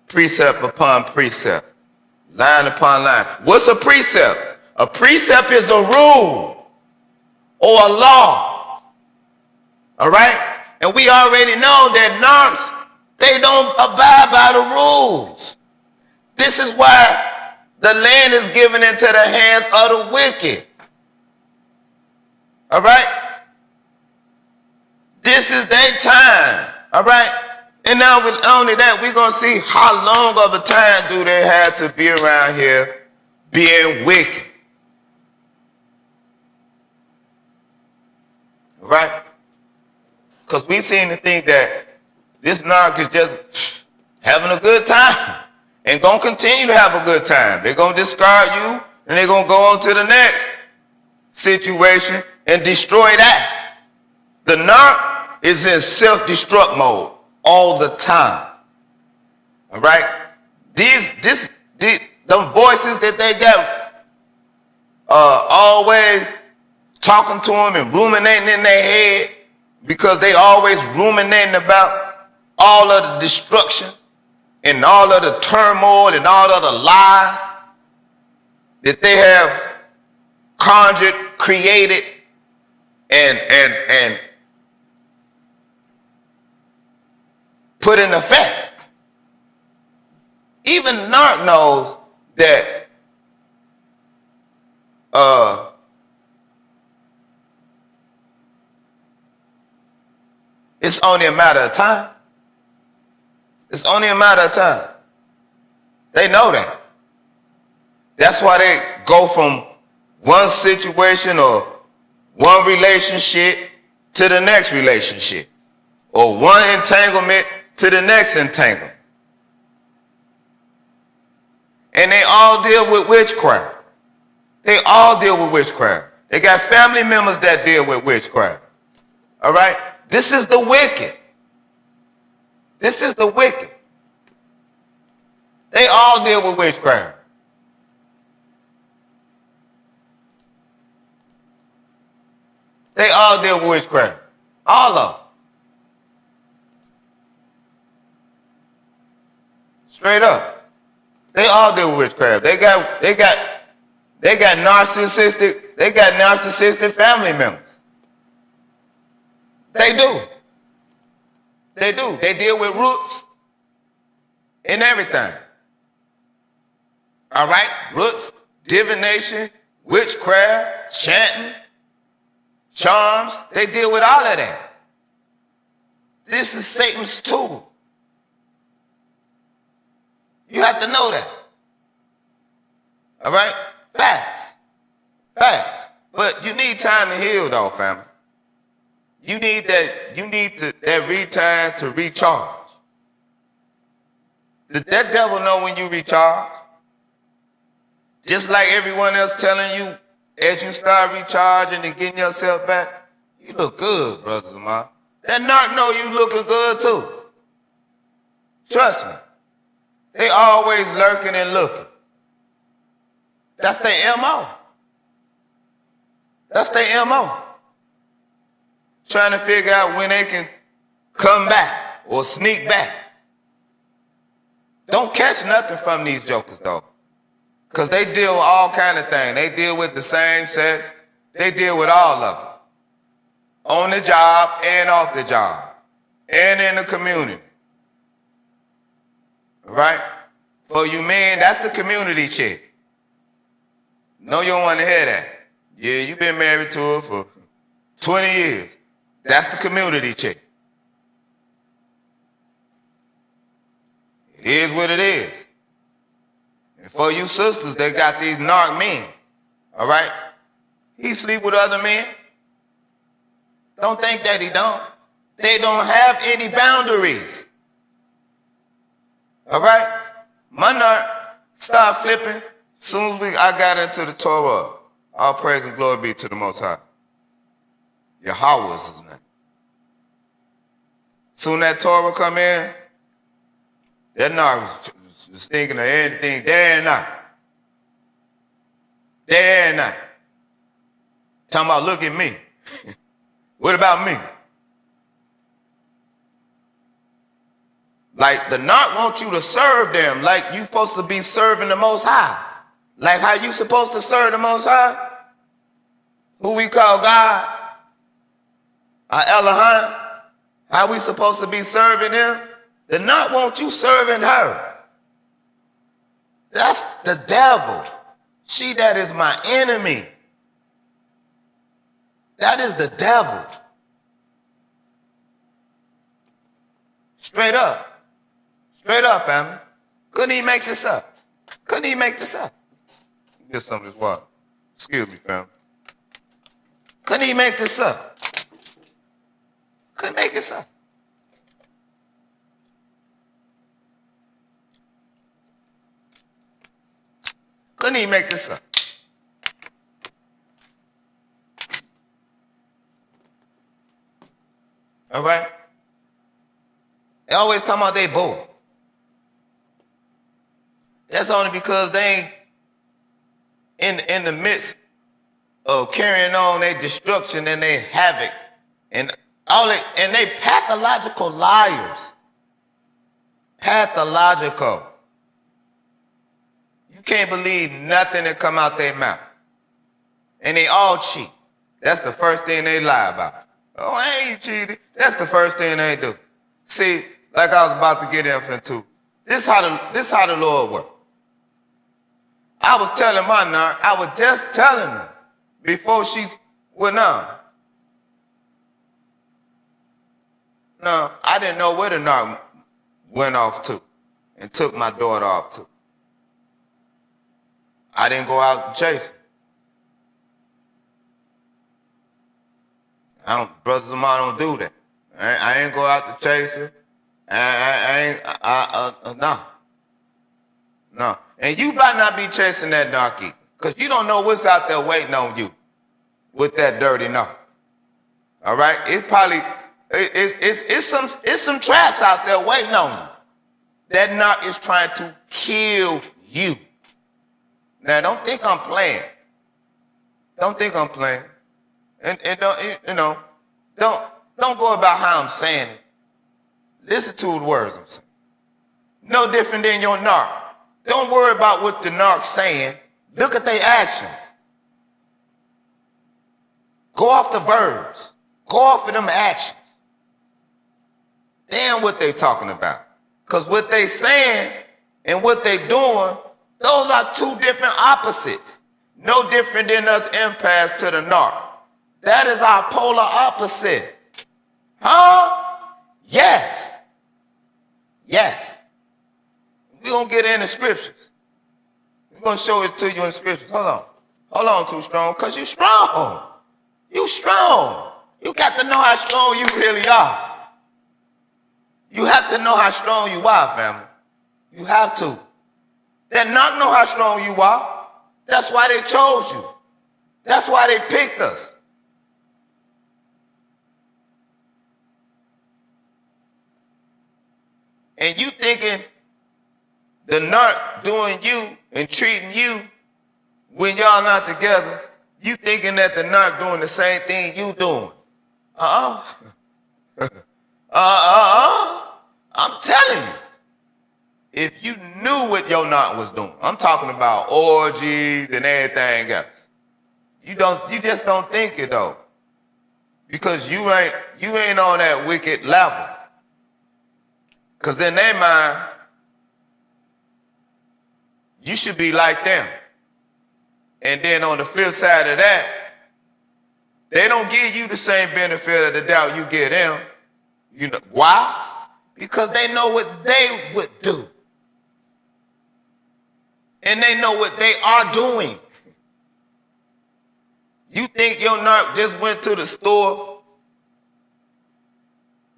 precept upon precept, line upon line. What's a precept? A precept is a rule or a law, all right? And we already know that narcs, they don't abide by the rules. This is why the land is given into the hands of the wicked. All right? This is their time. All right? And now with only that, we're going to see how long of a time do they have to be around here being wicked. All right? Because we seem to think that this narc is just having a good time and going to continue to have a good time. They're going to discard you and they're going to go on to the next situation and destroy that. The narc is in self-destruct mode all the time. All right? Them voices that they got always talking to them and ruminating in their head, because they always ruminating about all of the destruction and all of the turmoil and all of the lies that they have conjured, created, and put in effect. Even narc knows that it's only a matter of time. It's only a matter of time. They know that. That's why they go from one situation or one relationship to the next relationship, or one entanglement to the next entanglement. And they all deal with witchcraft. They all deal with witchcraft. They got family members that deal with witchcraft. All right? This is the wicked. This is the wicked. They all deal with witchcraft. They all deal with witchcraft. All of them. Straight up. They all deal with witchcraft. They got narcissistic family members. They do. They do. They deal with roots and everything. All right? Roots, divination, witchcraft, chanting, charms. They deal with all of that. This is Satan's tool. You have to know that. All right? Facts. Facts. But you need time to heal, though, family. You need that time to recharge. Did that devil know when you recharge? Just like everyone else telling you, as you start recharging and getting yourself back, you look good, brothers and mom. That narc know you looking good too. Trust me. They always lurking and looking. That's their MO. That's their MO. Trying to figure out when they can come back or sneak back. Don't catch nothing from these jokers, though. Because they deal with all kind of things. They deal with the same sex. They deal with all of them. On the job and off the job. And in the community. Right? For you men, that's the community chick. No, you don't want to hear that. Yeah, you've been married to her for 20 years. That's the community chick. It is what it is. And for you sisters that got these narc men, all right? He sleep with other men. Don't think that he don't. They don't have any boundaries. All right? My narc started flipping as soon as I got into the Torah. All praise and glory be to the Most High. YHWH is his name. Soon that Torah come in, that narc was thinking of anything day and night. Day and night. Talking about, look at me. What about me? Like the narc wants you to serve them like you supposed to be serving the Most High. Like how you supposed to serve the Most High? Who we call God? Our Elohim? How we supposed to be serving him? The narc wants you serving her. That's the devil. She that is my enemy. That is the devil. Straight up. Straight up, family. Couldn't even make this up. Couldn't even make this up. Get some of this water. Excuse me, family. Couldn't even make this up. Couldn't make this up. Couldn't even make this up. All right? They always talking about they bold. That's only because they ain't in the midst of carrying on their destruction and their havoc and they pathological liars. Pathological. You can't believe nothing that come out their mouth. And they all cheat. That's the first thing they lie about. Oh, I ain't cheated. That's the first thing they do. See, like I was about to get into, this how the Lord works. I was telling my narc, I was just telling her before she went on. No, I didn't know where the narc went off to and took my daughter off to. I didn't go out and chase her. Brothers of mine don't do that. I ain't go out to chase her. No. And you might not be chasing that narc either, because you don't know what's out there waiting on you with that dirty narc. All right? It's probably, it's some traps out there waiting on you. That narc is trying to kill you. Now, don't think I'm playing. Don't think I'm playing. And don't go about how I'm saying it. Listen to the words I'm saying. No different than your narc. Don't worry about what the narc's saying. Look at their actions. Go off the verbs. Go off of them actions. Damn what they talking about. Because what they saying and what they doing, those are two different opposites. No different than us empaths to the narc. That is our polar opposite. Huh? Yes. Yes. We're going to get in the scriptures. We're going to show it to you in the scriptures. Hold on, Too Strong, because you're strong. You strong. You got to know how strong you really are. You have to know how strong you are, family. You have to. They're not know how strong you are. That's why they chose you. That's why they picked us. And you thinking the narc doing you and treating you when y'all not together, you thinking that the narc doing the same thing you doing. I'm telling you. If you knew what your narc was doing, I'm talking about orgies and everything else. You just don't think it though. Because you ain't on that wicked level. Because in their mind, you should be like them. And then on the flip side of that, They don't give you the same benefit of the doubt you give them. You know why? Because they know what they would do. And they know what they are doing. You think your narc just went to the store?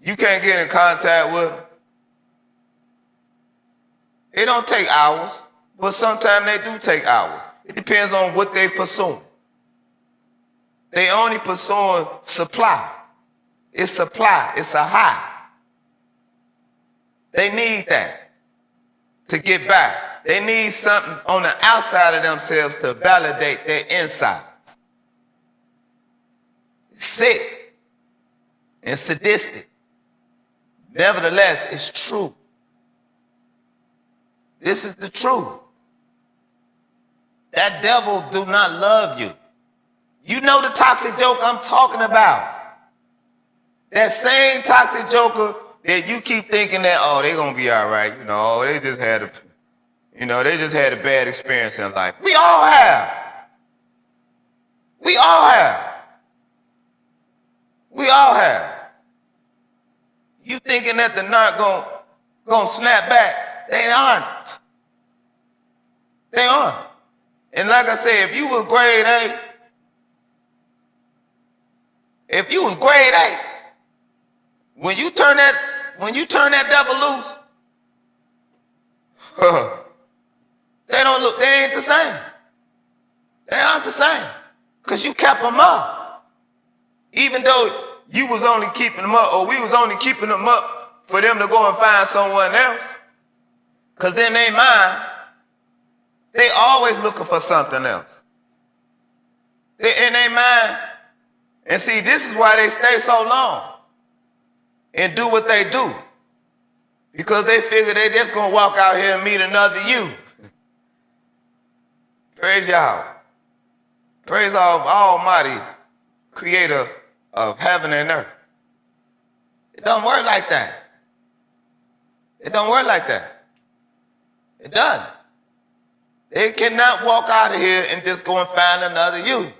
You can't get in contact with them? It don't take hours, but sometimes they do take hours. It depends on what they pursuing. They only pursuing supply. It's supply. It's a high. They need that to get by. They need something on the outside of themselves to validate their insides. Sick and sadistic. Nevertheless, it's true. This is the truth. That devil do not love you. You know the toxic joke I'm talking about. That same toxic joker that you keep thinking that, oh, they're gonna be all right. You know, they just had a bad experience in life. We all have. We all have. We all have. You thinking that the narc gonna snap back? They aren't. They aren't. And like I said, if you was grade A, when you turn that devil loose, they ain't the same. They aren't the same. Because you kept them up. Even though you was only keeping them up, or we was only keeping them up for them to go and find someone else. Because in their mind, they always looking for something else. In their mind, and see, this is why they stay so long and do what they do. Because they figure they just gonna walk out here and meet another you. Praise y'all. Praise Almighty, creator of heaven and earth. It don't work like that. It don't work like that. It doesn't. They cannot walk out of here and just go and find another you.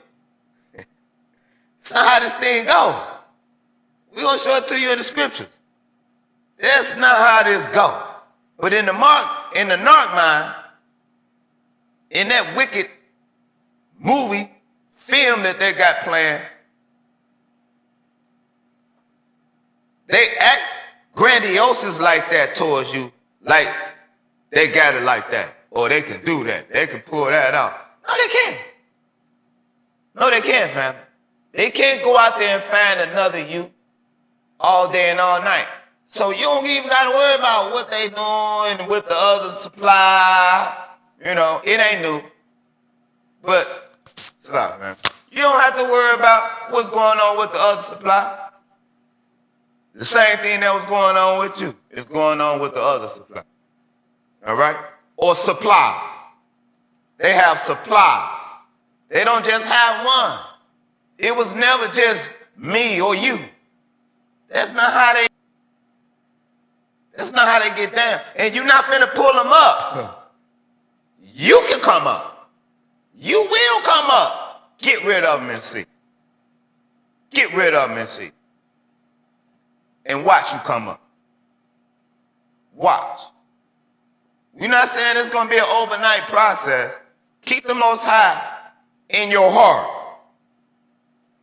It's not how this thing go. We're going to show it to you in the scriptures. That's not how this go. But in the narc mind, in that wicked movie, film that they got planned, they act grandiose like that towards you, like they got it like that, or they can do that, they can pull that out. No, they can't. No, they can't, fam. They can't go out there and find another you all day and all night. So you don't even got to worry about what they doing with the other supply. You know, it ain't new. But, stop, man. You don't have to worry about what's going on with the other supply. The same thing that was going on with you is going on with the other supply. All right? Or supplies. They have supplies. They don't just have one. It was never just me or you. That's not how they get down. And you're not finna pull them up. You can come up. You will come up. Get rid of them and see. Get rid of them and see. And watch you come up. Watch. You're not saying it's going to be an overnight process. Keep the Most High in your heart.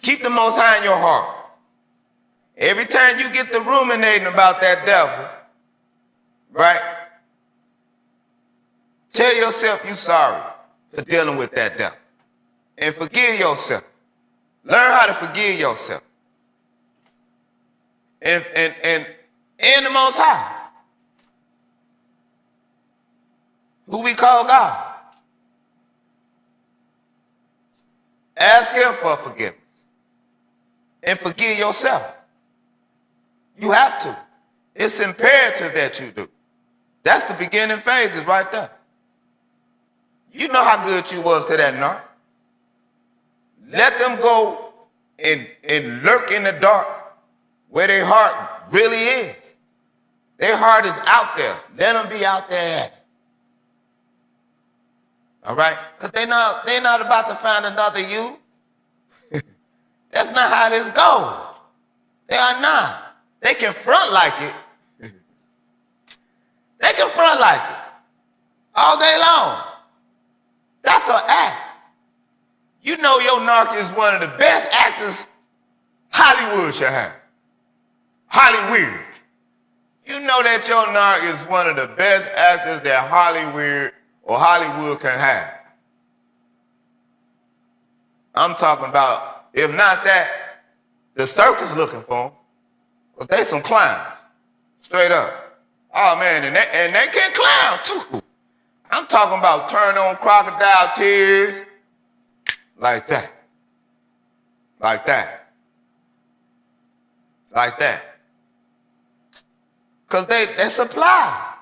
Keep the Most High in your heart. Every time you get to ruminating about that devil, right? Tell yourself you're sorry for dealing with that devil. And forgive yourself. Learn how to forgive yourself. And the Most High, who we call God. Ask him for forgiveness. And forgive yourself. You have to. It's imperative that you do. That's the beginning phases right there. You know how good you was to that narc. Let them go and lurk in the dark where their heart really is. Their heart is out there. Let them be out there. All right? Because they're not about to find another you. That's not how this goes. They are not. They can front like it. They can front like it all day long. That's an act. You know your narc is one of the best actors Hollywood should have. Hollywood. You know that your narc is one of the best actors that Hollywood can have. I'm talking about, if not that, the circus looking for them. Because they some clowns. Straight up. Oh man, and they can clown too. I'm talking about turn on crocodile tears. Like that. Like that. Like that. Because they supply.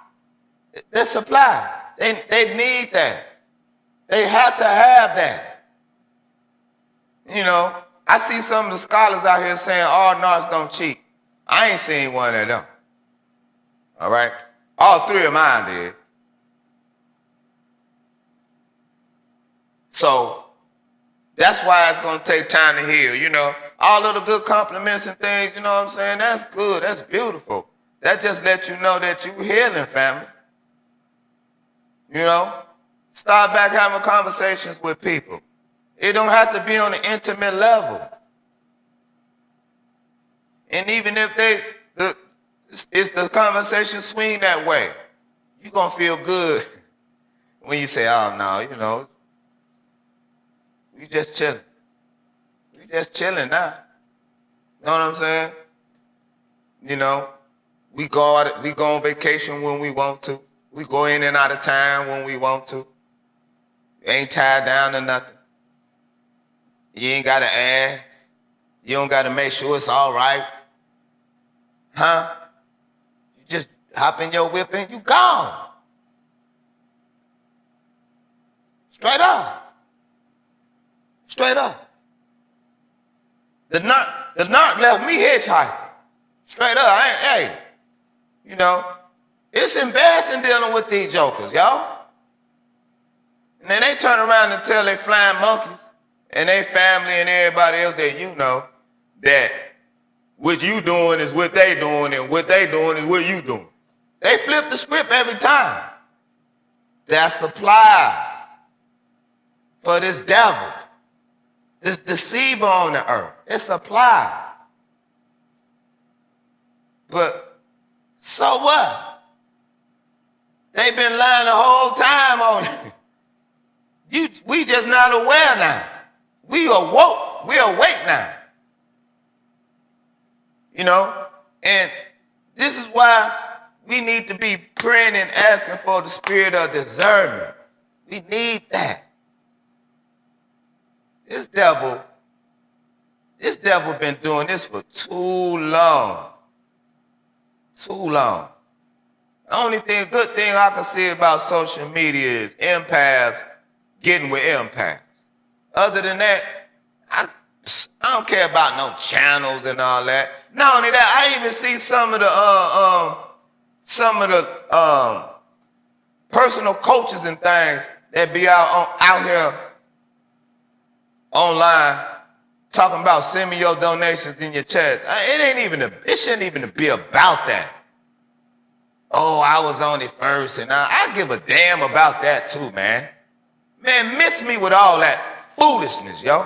They supply. They need that. They have to have that. You know, I see some of the scholars out here saying all narcs don't cheat. I ain't seen one of them. All right? All three of mine did. So, that's why it's going to take time to heal, you know. All of the good compliments and things, you know what I'm saying? That's good. That's beautiful. That just lets you know that you healing, family. You know? Start back having conversations with people. It don't have to be on an intimate level. And even if the conversation swing that way, you're going to feel good when you say, oh, no, you know, we just chilling. We just chilling now. You know what I'm saying? You know, we go on vacation when we want to. We go in and out of town when we want to. We ain't tied down to nothing. You ain't got to ask. You don't got to make sure it's all right. Huh? You just hop in your whip and you gone. Straight up. Straight up. The narc left me hitchhiking. Straight up. Hey, you know, it's embarrassing dealing with these jokers, y'all. And then they turn around and tell their flying monkeys and their family and everybody else that you know that what you doing is what they doing and what they doing is what you doing. They flip the script every time. That's supply for this devil, this deceiver on the earth. It's supply. But so what? They've been lying the whole time on you. We just not aware now. We awoke. We awake now. You know? And this is why we need to be praying and asking for the spirit of discernment. We need that. This devil been doing this for too long. Too long. The only good thing I can see about social media is empaths getting with empaths. Other than that, I don't care about no channels and all that. Not only that, I even see some of the personal coaches and things that be out here online talking about send me your donations in your chest. It shouldn't even be about that. Oh, I was on it first, and I give a damn about that too, man. Man, miss me with all that foolishness, yo.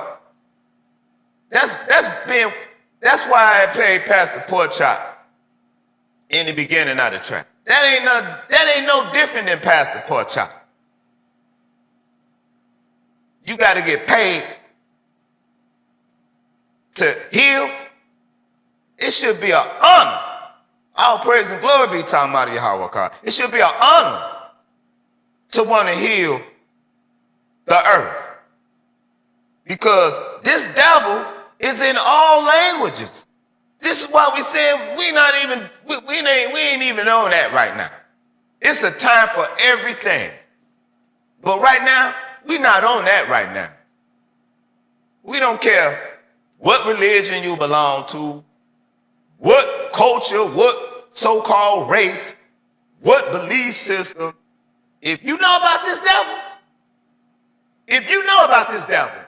That's why I played Pastor Porkchop in the beginning of the track. That ain't no different than Pastor Porkchop. You got to get paid to heal. It should be an honor. All praise and glory be talking about YHWH. It should be an honor to want to heal the earth. Because this devil is in all languages. This is why we saying we ain't even on that right now. It's a time for everything. But right now, we're not on that right now. We don't care what religion you belong to, what culture, what so-called race, what belief system. If you know about this devil,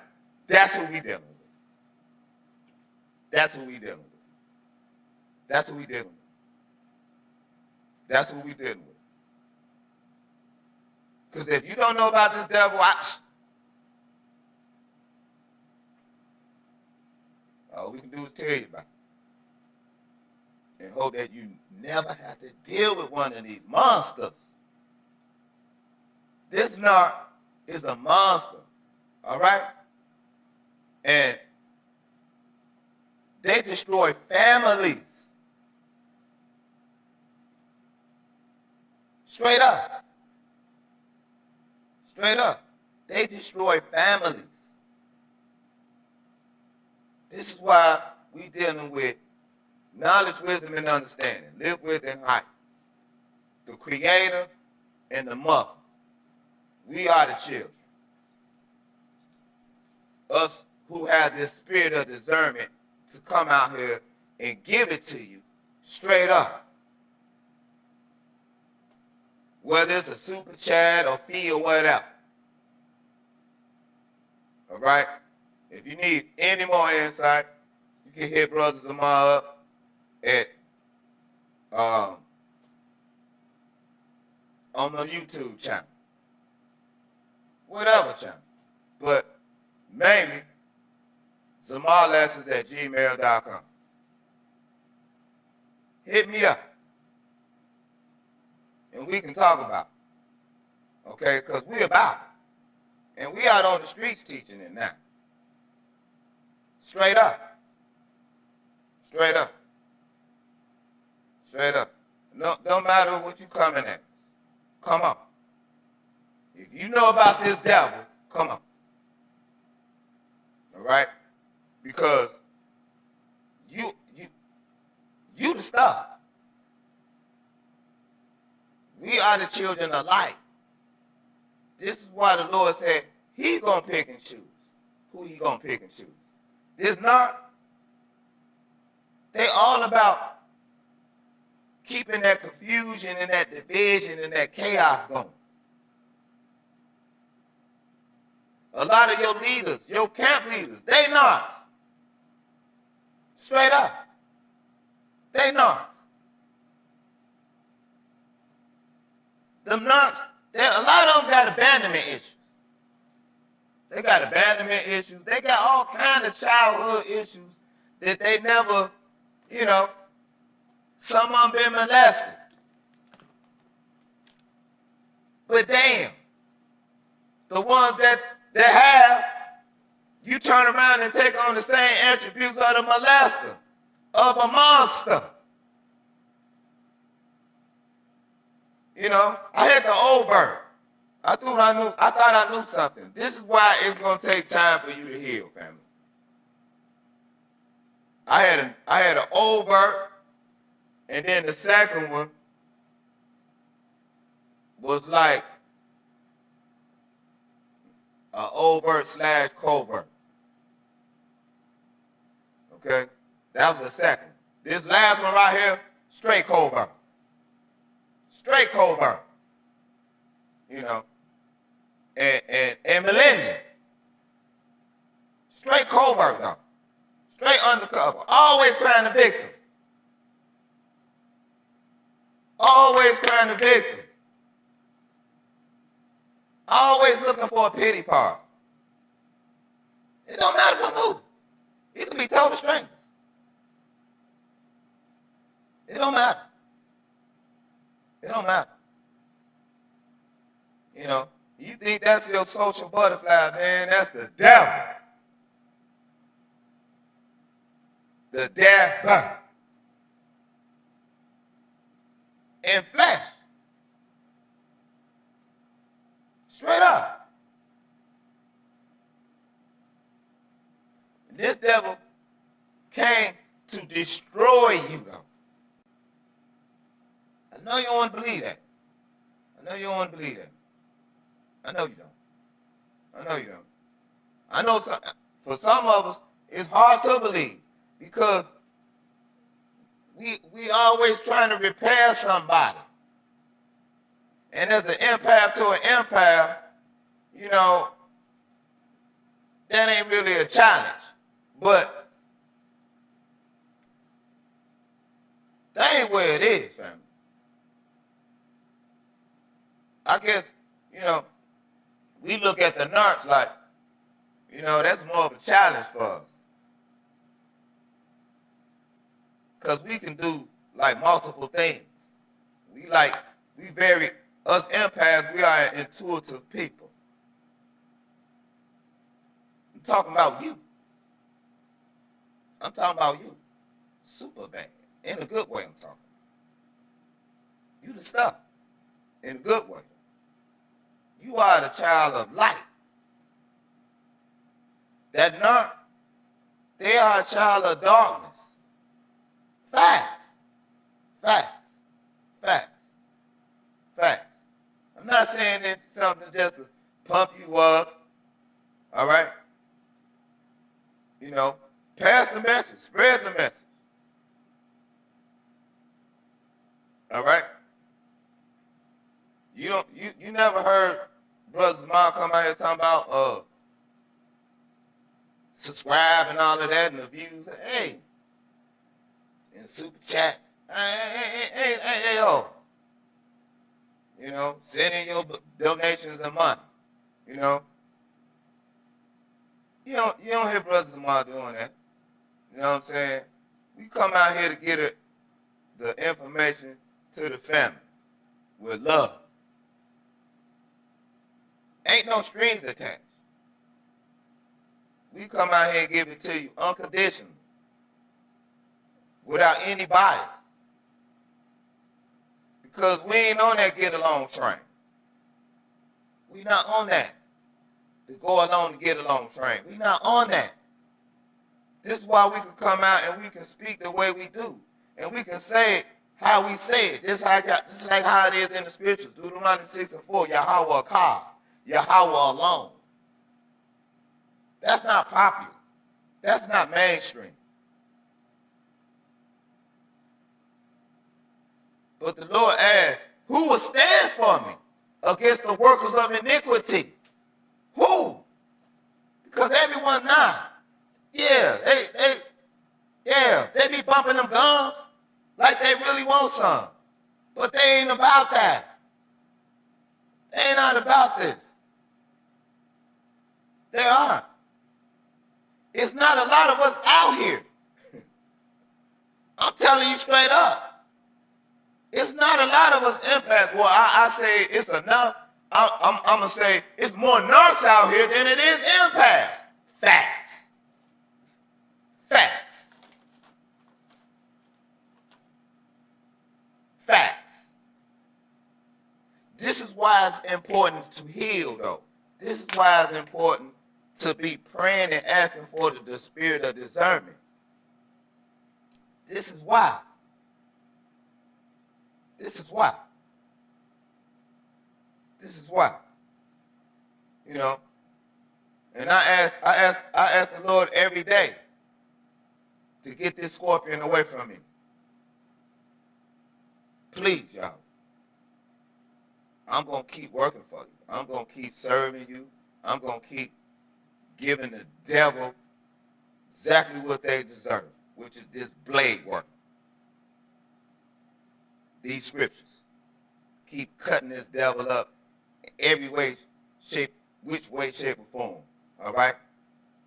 that's who we dealing with. That's who we dealing with. That's who we dealing with. That's who we dealing with. Because if you don't know about this devil, all we can do is tell you about it. And hope that you never have to deal with one of these monsters. This narc is a monster, all right? And they destroy families. Straight up. Straight up. They destroy families. This is why we dealing with knowledge, wisdom, and understanding. Live with and height. The creator and the mother. We are the children. Us who have this spirit of discernment to come out here and give it to you straight up. Whether it's a super chat or fee or whatever. All right? If you need any more insight, you can hit Brother Zamar up at on the YouTube channel. Whatever channel. But mainly, ZamarLessons@gmail.com. Hit me up. And we can talk about it. Okay? Because we about it. And we out on the streets teaching it now. Straight up. Straight up. Straight up. No, don't matter what you coming at. Come on. If you know about this devil, come on. All right? Because you the stuff. We are the children of light. This is why the Lord said he's going to pick and choose. Who he going to pick and choose? This narc, they all about keeping that confusion and that division and that chaos going. A lot of your leaders, your camp leaders, they narcs. Straight up. They narcs. Them narcs, a lot of them got abandonment issues. They got abandonment issues. They got all kind of childhood issues that they never, some of them been molested. But damn, the ones that have, you turn around and take on the same attributes of the molester, of a monster. I hit the old bird. I thought I knew something. This is why it's gonna take time for you to heal, family. I had an overt, and then the second one was like an overt/covert. Okay? That was the second. This last one right here, straight covert. Straight covert. And millennium. Straight covert though. Straight undercover. Always crying the victim. Always crying the victim. Always looking for a pity party. It don't matter from who. It can be total strangers. It don't matter. It don't matter. You think that's your social butterfly, man, that's the devil. The devil. In flesh. Straight up. This devil came to destroy you, though. I know you don't want to believe that. I know you don't want to believe that. I know you don't. I know you don't. I know for some of us, it's hard to believe because we always trying to repair somebody. And as an empath to an empath, that ain't really a challenge. But That ain't where it is, family. I guess, we look at the narcs like, that's more of a challenge for us. Because we can do, like, multiple things. Us empaths, we are intuitive people. I'm talking about you. I'm talking about you. Super bad. In a good way, I'm talking. You the stuff. In a good way. You are the child of light. That narc, they are a child of darkness. Facts. Facts. Facts. Facts. I'm not saying it's something just to pump you up. All right? Pass the message. Spread the message. All right? You never heard Brothers Mom come out here talking about subscribe and all of that and the views. Hey, in super chat. Hey, yo. Send in your donations and money. You don't hear Brothers Mom doing that. You know what I'm saying? We come out here to get the information to the family with love. Ain't no strings attached. We come out here and give it to you unconditionally, without any bias. Because we ain't on that get along train. We not on that. To go along to get along train. We not on that. This is why we can come out and we can speak the way we do. And we can say it how we say it. Just like how it is in the scriptures. Deuteronomy 6:4, Yahweh Akkad. Yahweh alone. That's not popular. That's not mainstream. But the Lord asked, who will stand for me against the workers of iniquity? Who? Because everyone not. Yeah, they be bumping them gums like they really want some. But they ain't about that. They ain't not about this. They aren't. It's not a lot of us out here. I'm telling you straight up. It's not a lot of us empaths. Well, I say it's enough. I'm going to say it's more narcs out here than it is empaths. Facts. Facts. Facts. This is why it's important to heal, though. This is why it's important to be praying and asking for the spirit of discernment. This is why. This is why. This is why. And I ask the Lord every day to get this scorpion away from me. Please, y'all. I'm going to keep working for you. I'm going to keep serving you. I'm going to keep giving the devil exactly what they deserve, which is this blade work. These scriptures. Keep cutting this devil up in every way, shape, which way, shape, or form. All right?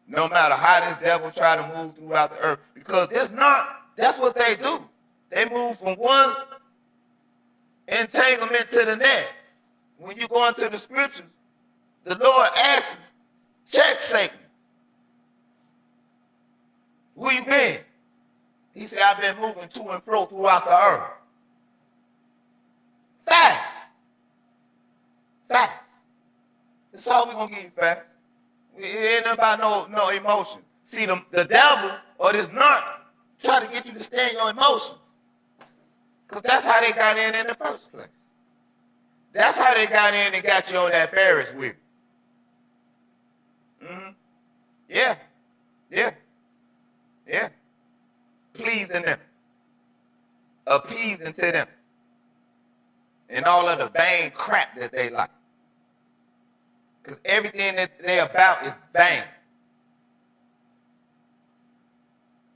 No matter how this devil try to move throughout the earth. Because that's what they do. They move from one entanglement to the next. When you go into the scriptures, the Lord asks, check Satan. Where you been? He said, I've been moving to and fro throughout the earth. Facts. Facts. That's all we're going to give you, facts. It ain't about no emotion. See, the devil or this narc try to get you to stay in your emotions. Because that's how they got in the first place. That's how they got in and got you on that Ferris wheel. Mm-hmm. Yeah. Yeah. Yeah. Pleasing them. Appeasing to them. And all of the vain crap that they like. Because everything that they about is vain.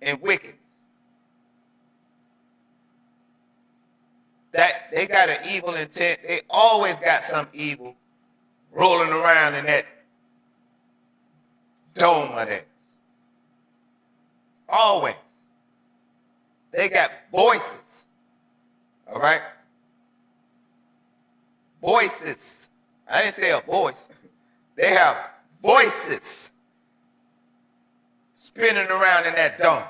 And wickedness. that they got an evil intent. They always got some evil rolling around in that dome of theirs. Always. They got voices. All right? Voices. I didn't say a voice. They have voices spinning around in that dome.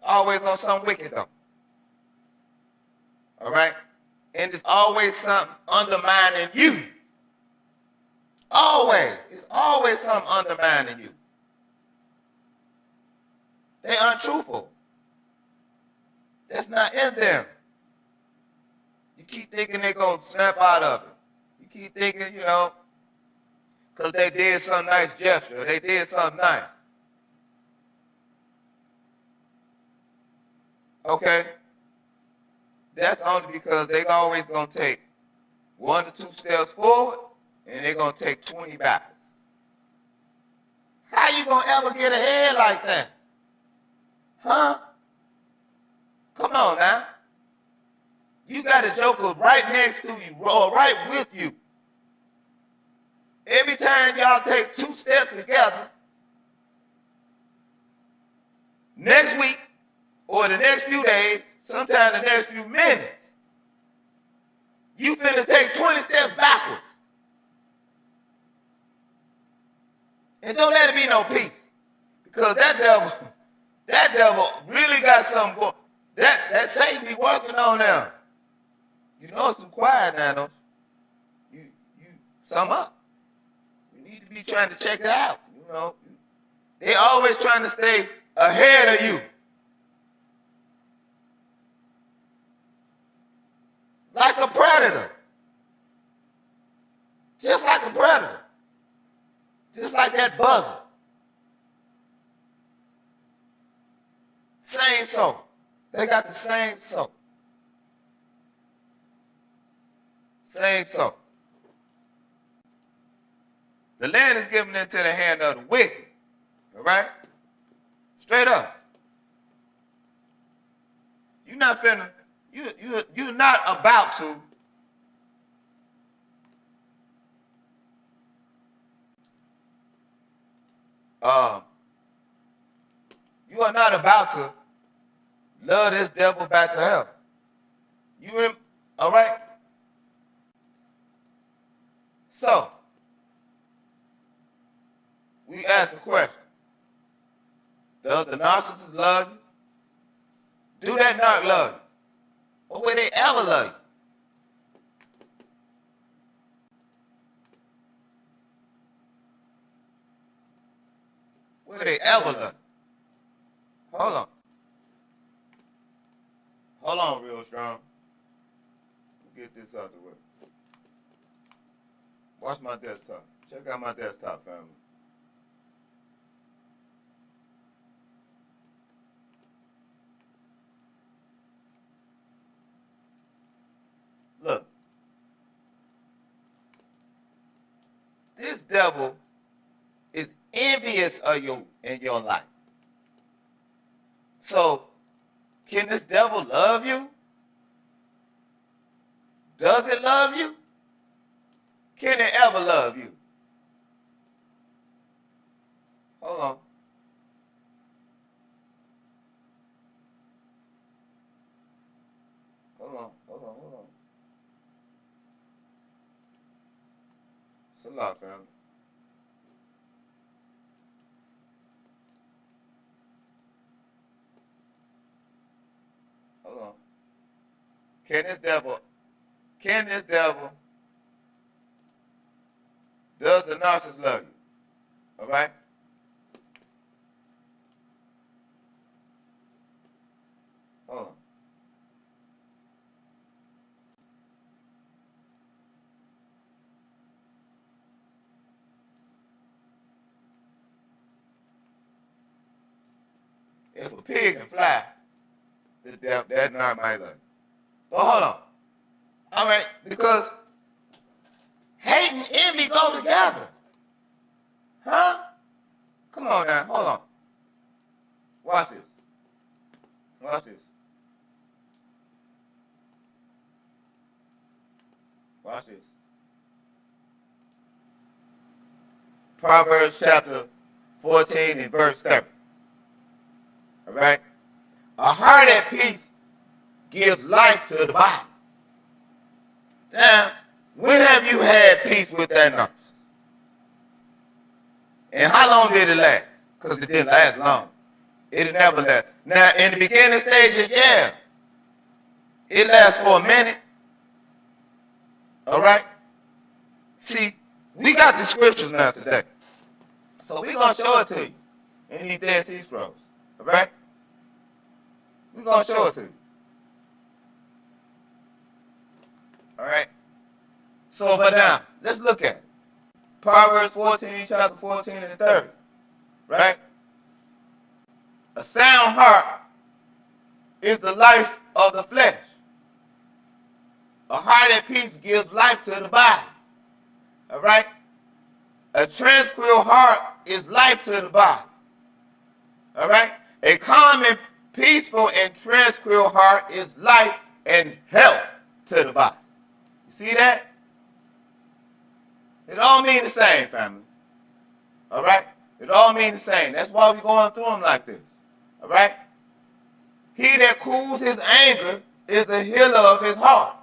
Always on some wicked though. All right? And it's always something undermining you. Always. It's always something undermining you. They untruthful. That's not in them. You keep thinking they're going to snap out of it. You keep thinking, you know, because they did some nice gesture. They did something nice. Okay? That's only because they're always going to take 1 to 2 steps forward and they're going to take 20 backwards. How you going to ever get ahead like that? Huh? Come on now. You got a joker right next to you, or right with you. Every time y'all take 2 steps together, next week or the next few days, sometime the next few minutes, you finna take 20 steps backwards. And don't let it be no peace. Because that devil really got something going. That Satan be working on them. You know it's too quiet now, don't you? You sum up. You need to be trying to check that out. You know, they always trying to stay ahead of you. Like a predator. Just like a predator. Just like that buzzard. Same soul. They got the same soul. Same soul. The land is given into the hand of the wicked. All right? Straight up. You're not finna, you're not about to you are not about to love this devil back to hell. You, all right? So, we ask the question, does the narcissist love you? Do that narc love you? Or will they ever love you? Will they ever love you? Hold on. Hold on, real strong. Get this out the way. Watch my desktop. Check out my desktop, family. Look. This devil is envious of you in your life. So, can this devil love you? Does it love you? Can it ever love you? Hold on. Hold on. It's a lot, family. Hold on. Can this devil, does the narcissist love you? All right? Hold on. If a pig can fly, that narc might love you. But hold on. All right, because hate and envy go together. Huh? Come on now, hold on. Watch this. Watch this. Proverbs chapter 14 and verse 30. All right? A heart at peace gives life to the body. Now, when have you had peace with that narcissist? And how long did it last? Because it didn't last long. It never lasts. Now, in the beginning stages, yeah, it lasts for a minute. All right? See, we got the scriptures now today. So we're going to show it to you in these Dead Sea Scrolls. All right? We're going to show it to you. All right? So, but now, let's look at it. Proverbs 14, chapter 14 and 30. Right? A sound heart is the life of the flesh. A heart at peace gives life to the body. All right? A tranquil heart is life to the body. All right? A calm and peaceful and tranquil heart is life and health to the body. You see that? It all means the same, family. All right? It all means the same. That's why we're going through them like this. All right? He that cools his anger is the healer of his heart.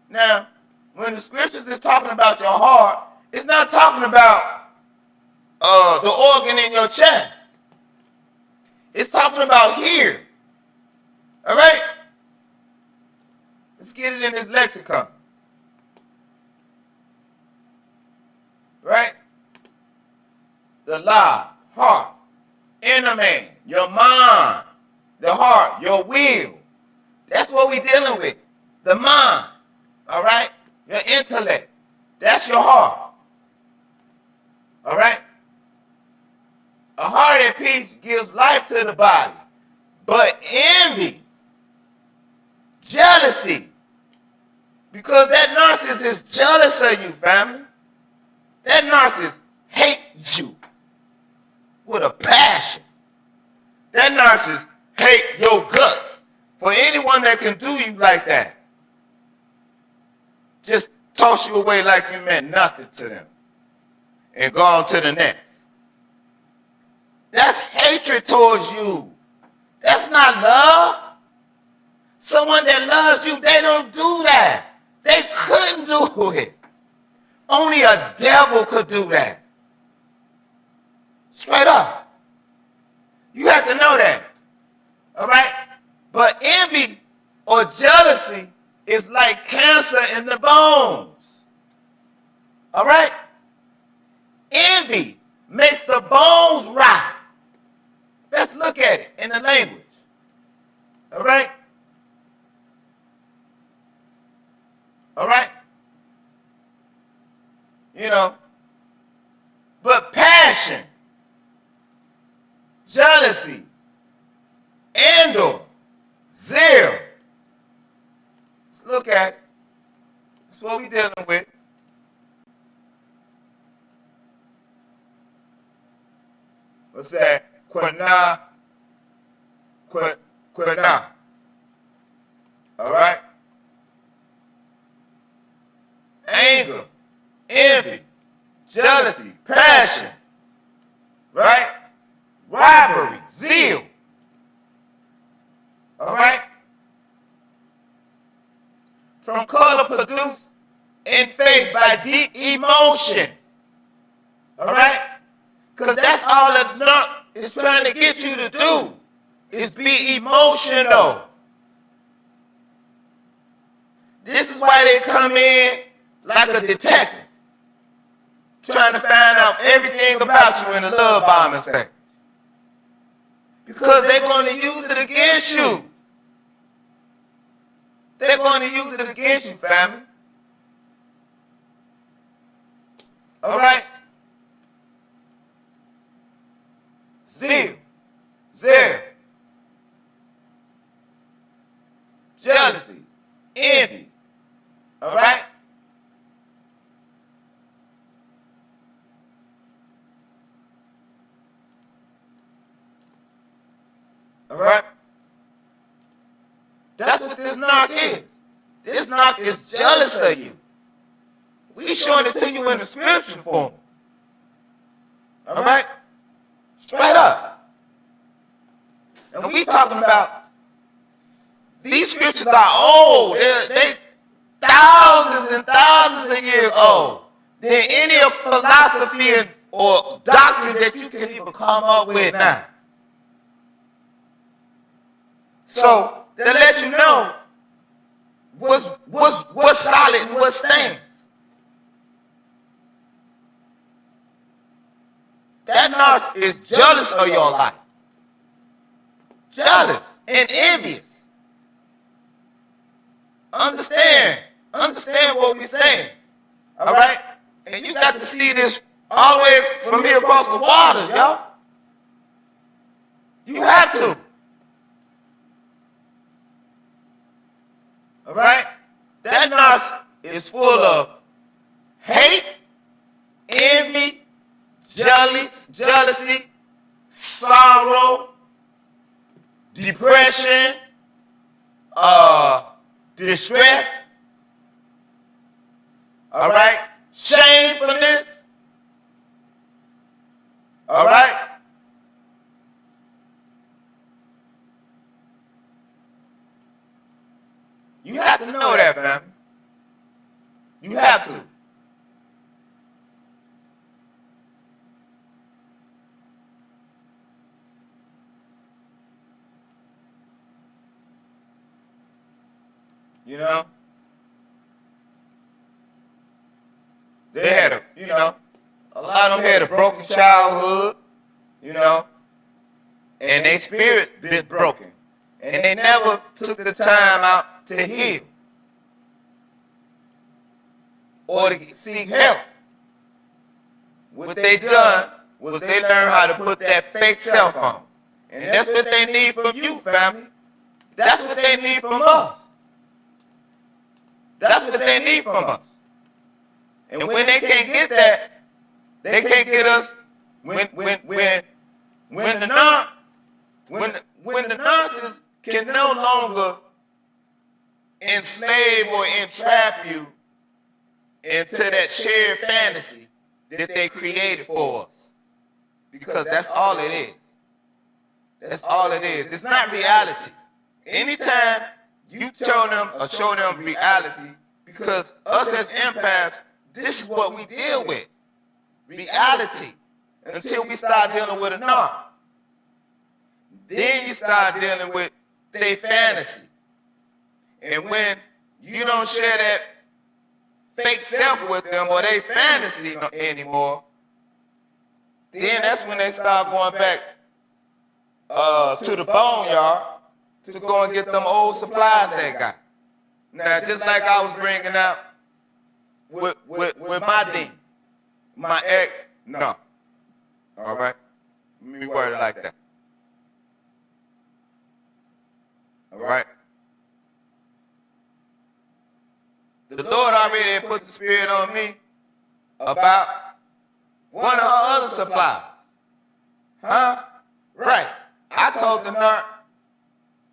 Now, when the scriptures is talking about your heart, it's not talking about the organ in your chest. It's talking about here. All right? Let's get it in this lexicon. Right? The lie, heart, inner man, your mind, the heart, your will. That's what we're dealing with. The mind. All right? Your intellect. That's your heart. All right? A heart at peace gives life to the body. But envy, jealousy, because that narcissist is jealous of you, family. That narcissist hates you with a passion. That narcissist hates your guts. For anyone that can do you like that, just toss you away like you meant nothing to them and go on to the next. That's hatred towards you. That's not love. Someone that loves you, they don't do that. They couldn't do it. Only a devil could do that. Straight up. You have to know that. All right? But envy or jealousy is like cancer in the bones. All right? Envy makes the bones rot. Let's look at it in the language. All right? All right? You know, but passion, jealousy, and/or zeal. Let's look at it. That's what we're dealing with. What's that? Quina. All right? Anger, envy, jealousy, passion, right? Rivalry, zeal. All right? From color produced in face by deep emotion. All right? Because that's all that is trying to get you to do, is be emotional. This is why they come in like a detective, trying to find out everything about you in the love bombing stage. Because they're going to use it against you. They're going to use it against you, family. All right? Zeal, jealousy, envy. All right? All right? That's what this narc is. This narc narc is jealous of you. We showing it to you in the scripture form. All right? Straight up. And we talking about these scriptures are old. They thousands and thousands of years old than any of philosophy or doctrine that you can even come up with now. So, to let you know what's solid and what stands. That narc is jealous of your life. Jealous and envious. Understand what we're saying. All right? And you got to see this all the way from here across the waters, y'all. You have to. All right? That narc is full of hate, envy, jealousy, sorrow, depression, distress, all right, shamefulness, all right. You have to know that, fam. You have to. You know? They had a lot of them had a broken childhood, and their spirit been broken. And they never took the time out to heal or to seek help. What they done was they learned how to put that fake self on. And that's what they need from you, family. That's what they need from us. That's what they need from us. And when they can't get that, they can't get us when the narcissist can no longer enslave or entrap you into that shared fantasy that they created for us. Because that's all it is. That's all it is. It's not reality. Anytime you tell them or show them reality, because us as empaths, this is what we deal with. Reality. Until we start dealing with a narc. Then you start dealing with their fantasy. And when you don't share that fake self with them or their fantasy anymore, then that's when they start going back to the boneyard to go and get them old supplies they got. Now, just like I was bringing out with my demon, my ex, no. All right? Let me word it like that. All right? The Lord already had put the spirit on me about one of her other supplies. Huh? Right. I told the narc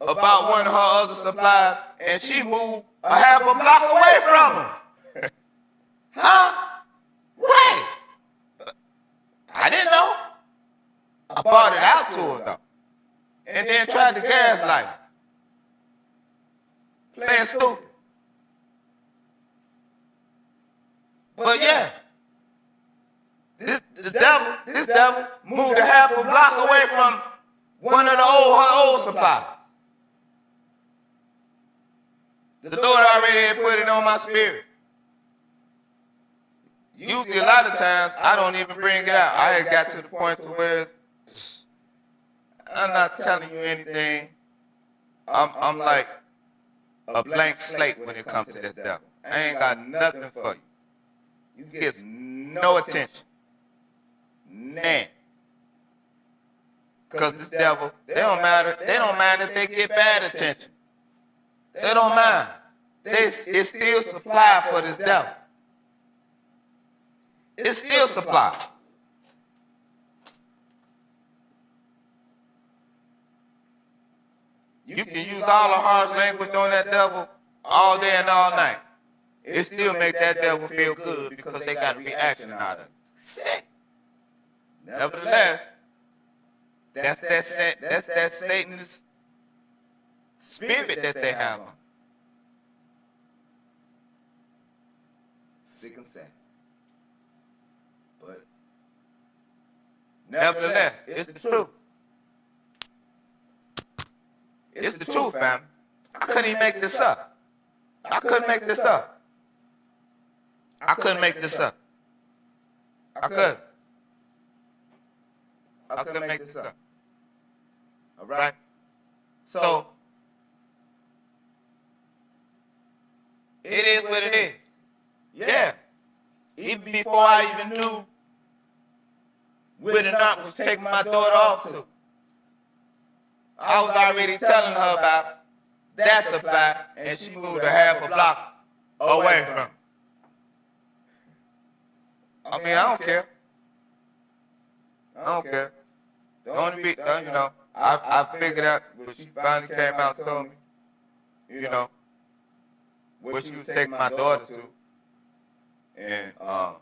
about one of her other supplies, and she moved a half a block away from him. Huh? Right. I didn't know. I bought it out to her, though. And then tried to gaslight her. Playing stupid. But yeah, this devil moved a half a block away from one of her old supplies. The Lord already had put it on my spirit. Usually a lot of times I don't even bring it out. I had got to the point to where I'm not telling you anything. I'm like a blank slate when it comes to this devil. I ain't got nothing for you. You get no attention. None. Because this devil, they don't mind if they get bad attention. They don't mind. It's still supply for this devil. It's still supply. You can use all the harsh language on that devil all day and all night. It still make that devil feel good because they got a reaction out of it. Sick. Nevertheless, that's that Satan's spirit that they have on. Sick and sad. But nevertheless, it's the truth. It's the truth, family. I couldn't even make this up. I couldn't make this up. I couldn't make this up. I couldn't. I couldn't make this up. All right? So, it is what it is. Yeah. Even before I even knew where the knot was taking my daughter off to, I was already telling her about that supply, and she moved a half a block away from it. I mean, I don't care. I don't care. The only reason, you know, I figured out when she finally came out and told me, you know, where she was taking my daughter to. And I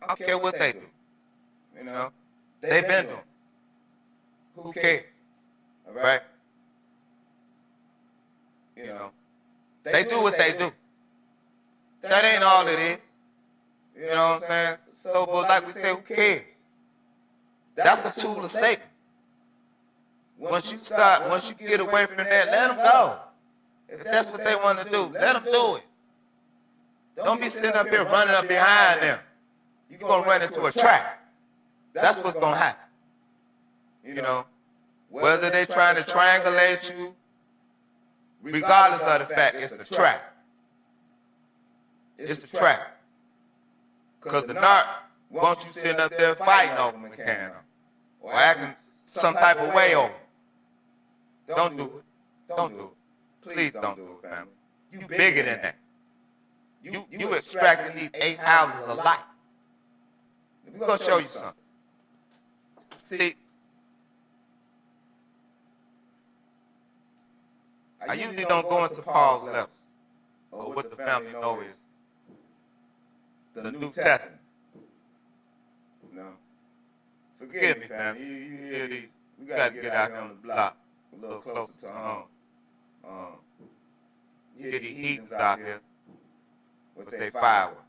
don't care what they do. You know, they've been doing. Who cares? All right? You know, they do what they do. That ain't all it is. You know what I'm saying? So, but like we say, who cares? That's a tool of Satan. Once you get away from that, let them go. If that's what they want to do, let them do it. Don't be sitting up here running up behind them. You're going to run into a trap. That's what's going to happen. You know, whether they're trying to triangulate you, regardless of the fact, it's a trap. It's a trap. Because the narc wants you sitting up there fighting over him can or acting some type of way over. Don't do it. Don't do it. Please don't do it, family. You bigger than that. You extracting these 8 houses alike. We're going to show you something. See, I usually don't go into Paul's level or what the family know is the New Testament. No. Forgive me, family. You hear these. We got to get out here on the block a little closer to home. You hear these heathens out here with their fireworks.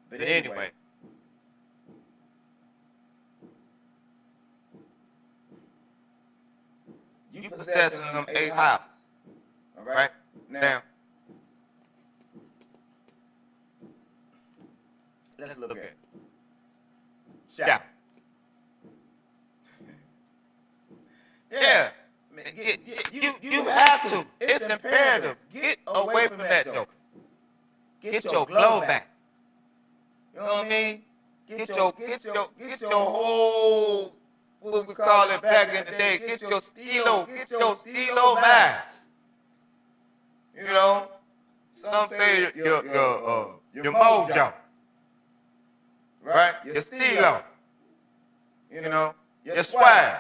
But anyway, you possessing them 8 houses. All right? Now, let's look at it. Shout. Yeah. You have to. It's imperative. Get away from that joker. Get your glow back. You know what I mean? Get your whole, what we call it back in the day, get your stilo back. You know? Some say your mojo. Right? Your stilo. You know? Your swag.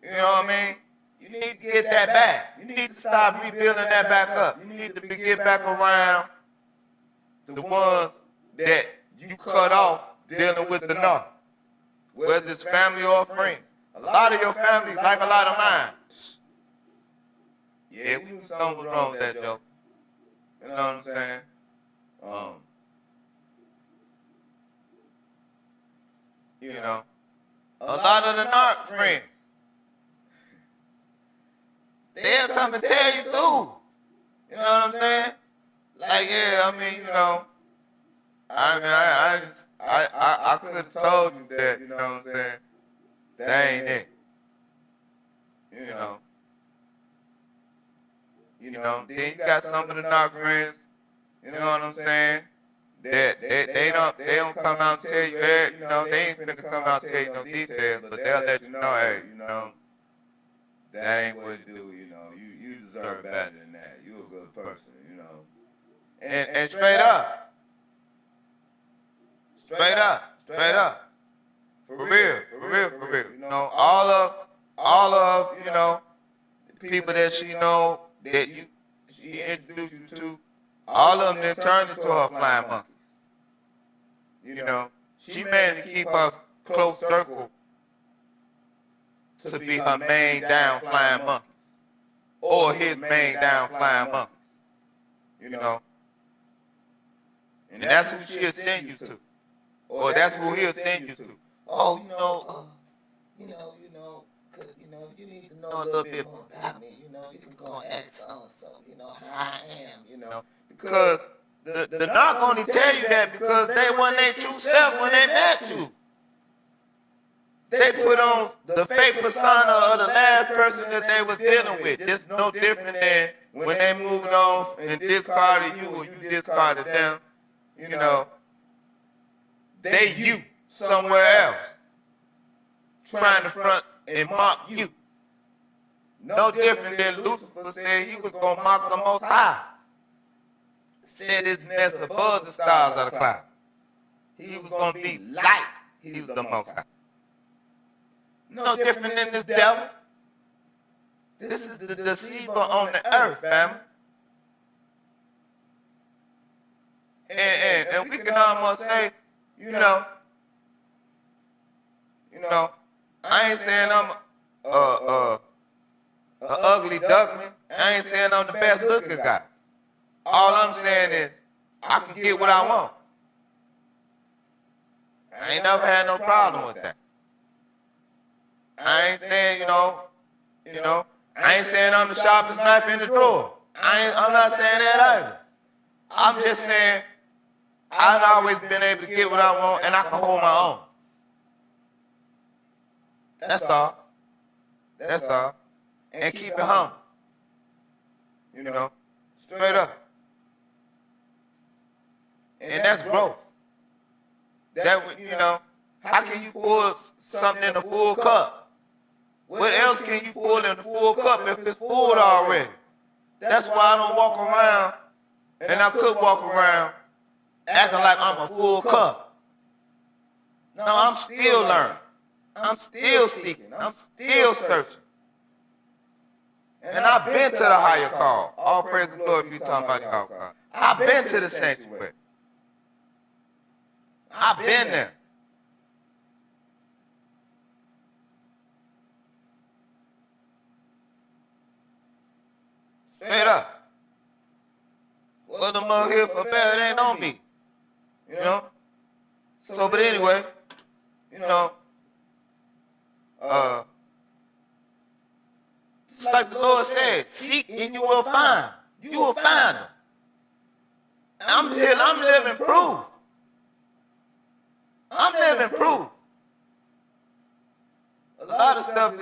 You know what I mean? You need to get that back. You need to stop rebuilding that back up. You need to get back around the ones that you cut off dealing with the narc. Whether it's family or friends. A lot of your family, like a lot of mine. Yeah, we knew something was wrong with that joke. You know what I'm saying? You know, a lot of the narc friends, they'll come and tell you too. You know what I'm saying? Like, yeah, I mean, you know, I could have told you that, you know what I'm saying? That ain't it. You know, then you got some of the narc friends, you know what I'm saying? That they don't come out and tell you, hey, you know, they ain't finna come out and tell you no details, but they'll let you know, hey, you know, that ain't what you do, you know, you deserve better than that. You a good person, you know. And straight up. For real. You know, all of, you know, people that she know, that she introduced you to, all of them then turned into her flying monkeys. You know, she managed to keep her close circle to be her main down flying monkeys, or his main down flying monkeys. You know, and that's who she'll send you to, or that's who he'll send you to. Oh, cause you need to know a little bit more about me. You can go and ask so, how I am, because they're not going to tell you that because they weren't their true self when they met you. They put on the fake persona of the last person that they were dealing with. Just no different than when they moved on and discarded you or you discarded them. They you somewhere else, trying to front and mock you. No different than Lucifer said he was going to mock the Most High. Said his nest above the stars of the cloud. He was going to be like he's the Most High. No different than this devil. This is the deceiver on the earth, family. And we can almost say, I ain't saying I'm a ugly duckling. I ain't saying I'm the best looking guy. All I'm saying is I can get what I want. I ain't never had no problem with that. I ain't saying, I ain't saying I'm the sharpest knife in the drawer. I'm not saying that either. I'm just saying I've always been able to get what I want and I can hold my own. That's all. That's all. And keep it humble. Straight up. And that's growth. How can you pour something in a full cup? What else can you pour in a full cup if it's full already? That's why I don't walk around, and I could walk around acting like I'm a full cup. No, I'm still learning. I'm still seeking. I'm still searching. And I've been to the higher call. All praise the Lord be talking about the higher call. I've been to the sanctuary. I've been there. Straight up. Well, the mug here for bad, it ain't on me. So, but anyway, just like the Lord said, seek and you will find. You will find them. I'm living proof. I'm living proof. A lot of stuff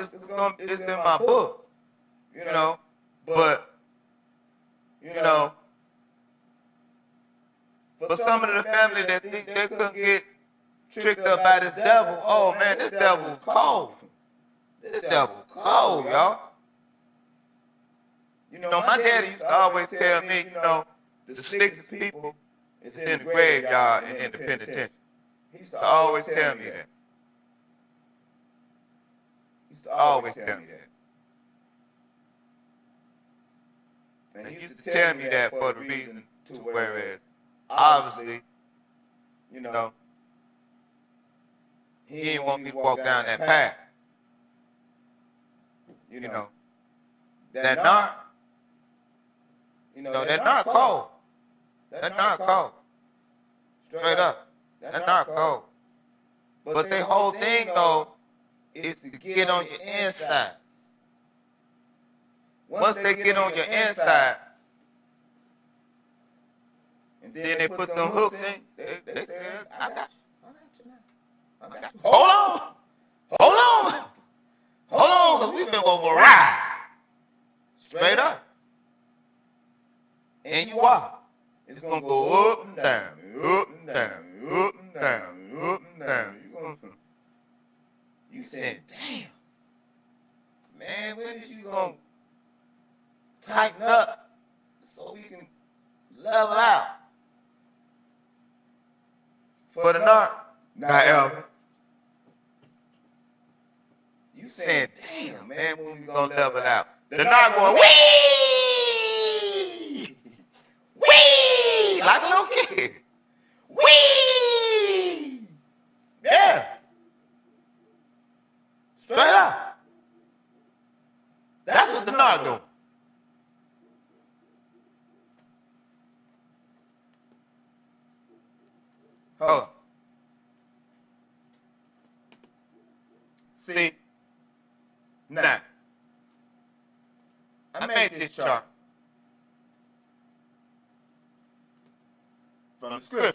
is in my book, but, for some of the family that think they couldn't get tricked up by this devil, oh man, this devil is cold. This devil is cold, y'all. My daddy used to always tell me, the slickest people is in the graveyard and in the penitentiary. He used to always tell me that. He used to always tell me that. And he used to tell me that for the reason to whereas, obviously, he didn't want me to walk down that path. That narc, that narc cold. That narc cold. Straight up. That narc cold. But their whole thing, though, is to get on your insides. Once they get on your insides, and then they put them hooks in, they say, I got you. I got you. Hold on, because we finna go for a ride. Straight up. And you are. It's gonna go up and down, up and down, up and down, up and down. You saying, damn, man, when is you gonna tighten up so we can level out? For the narc, not ever. You saying, damn, man, when we gonna level out? They're not going, wee! Wee! Like a little kid. Wee! Yeah. Straight up. That's what the narc doing. Hold on. See, now, I made this chart from the scriptures.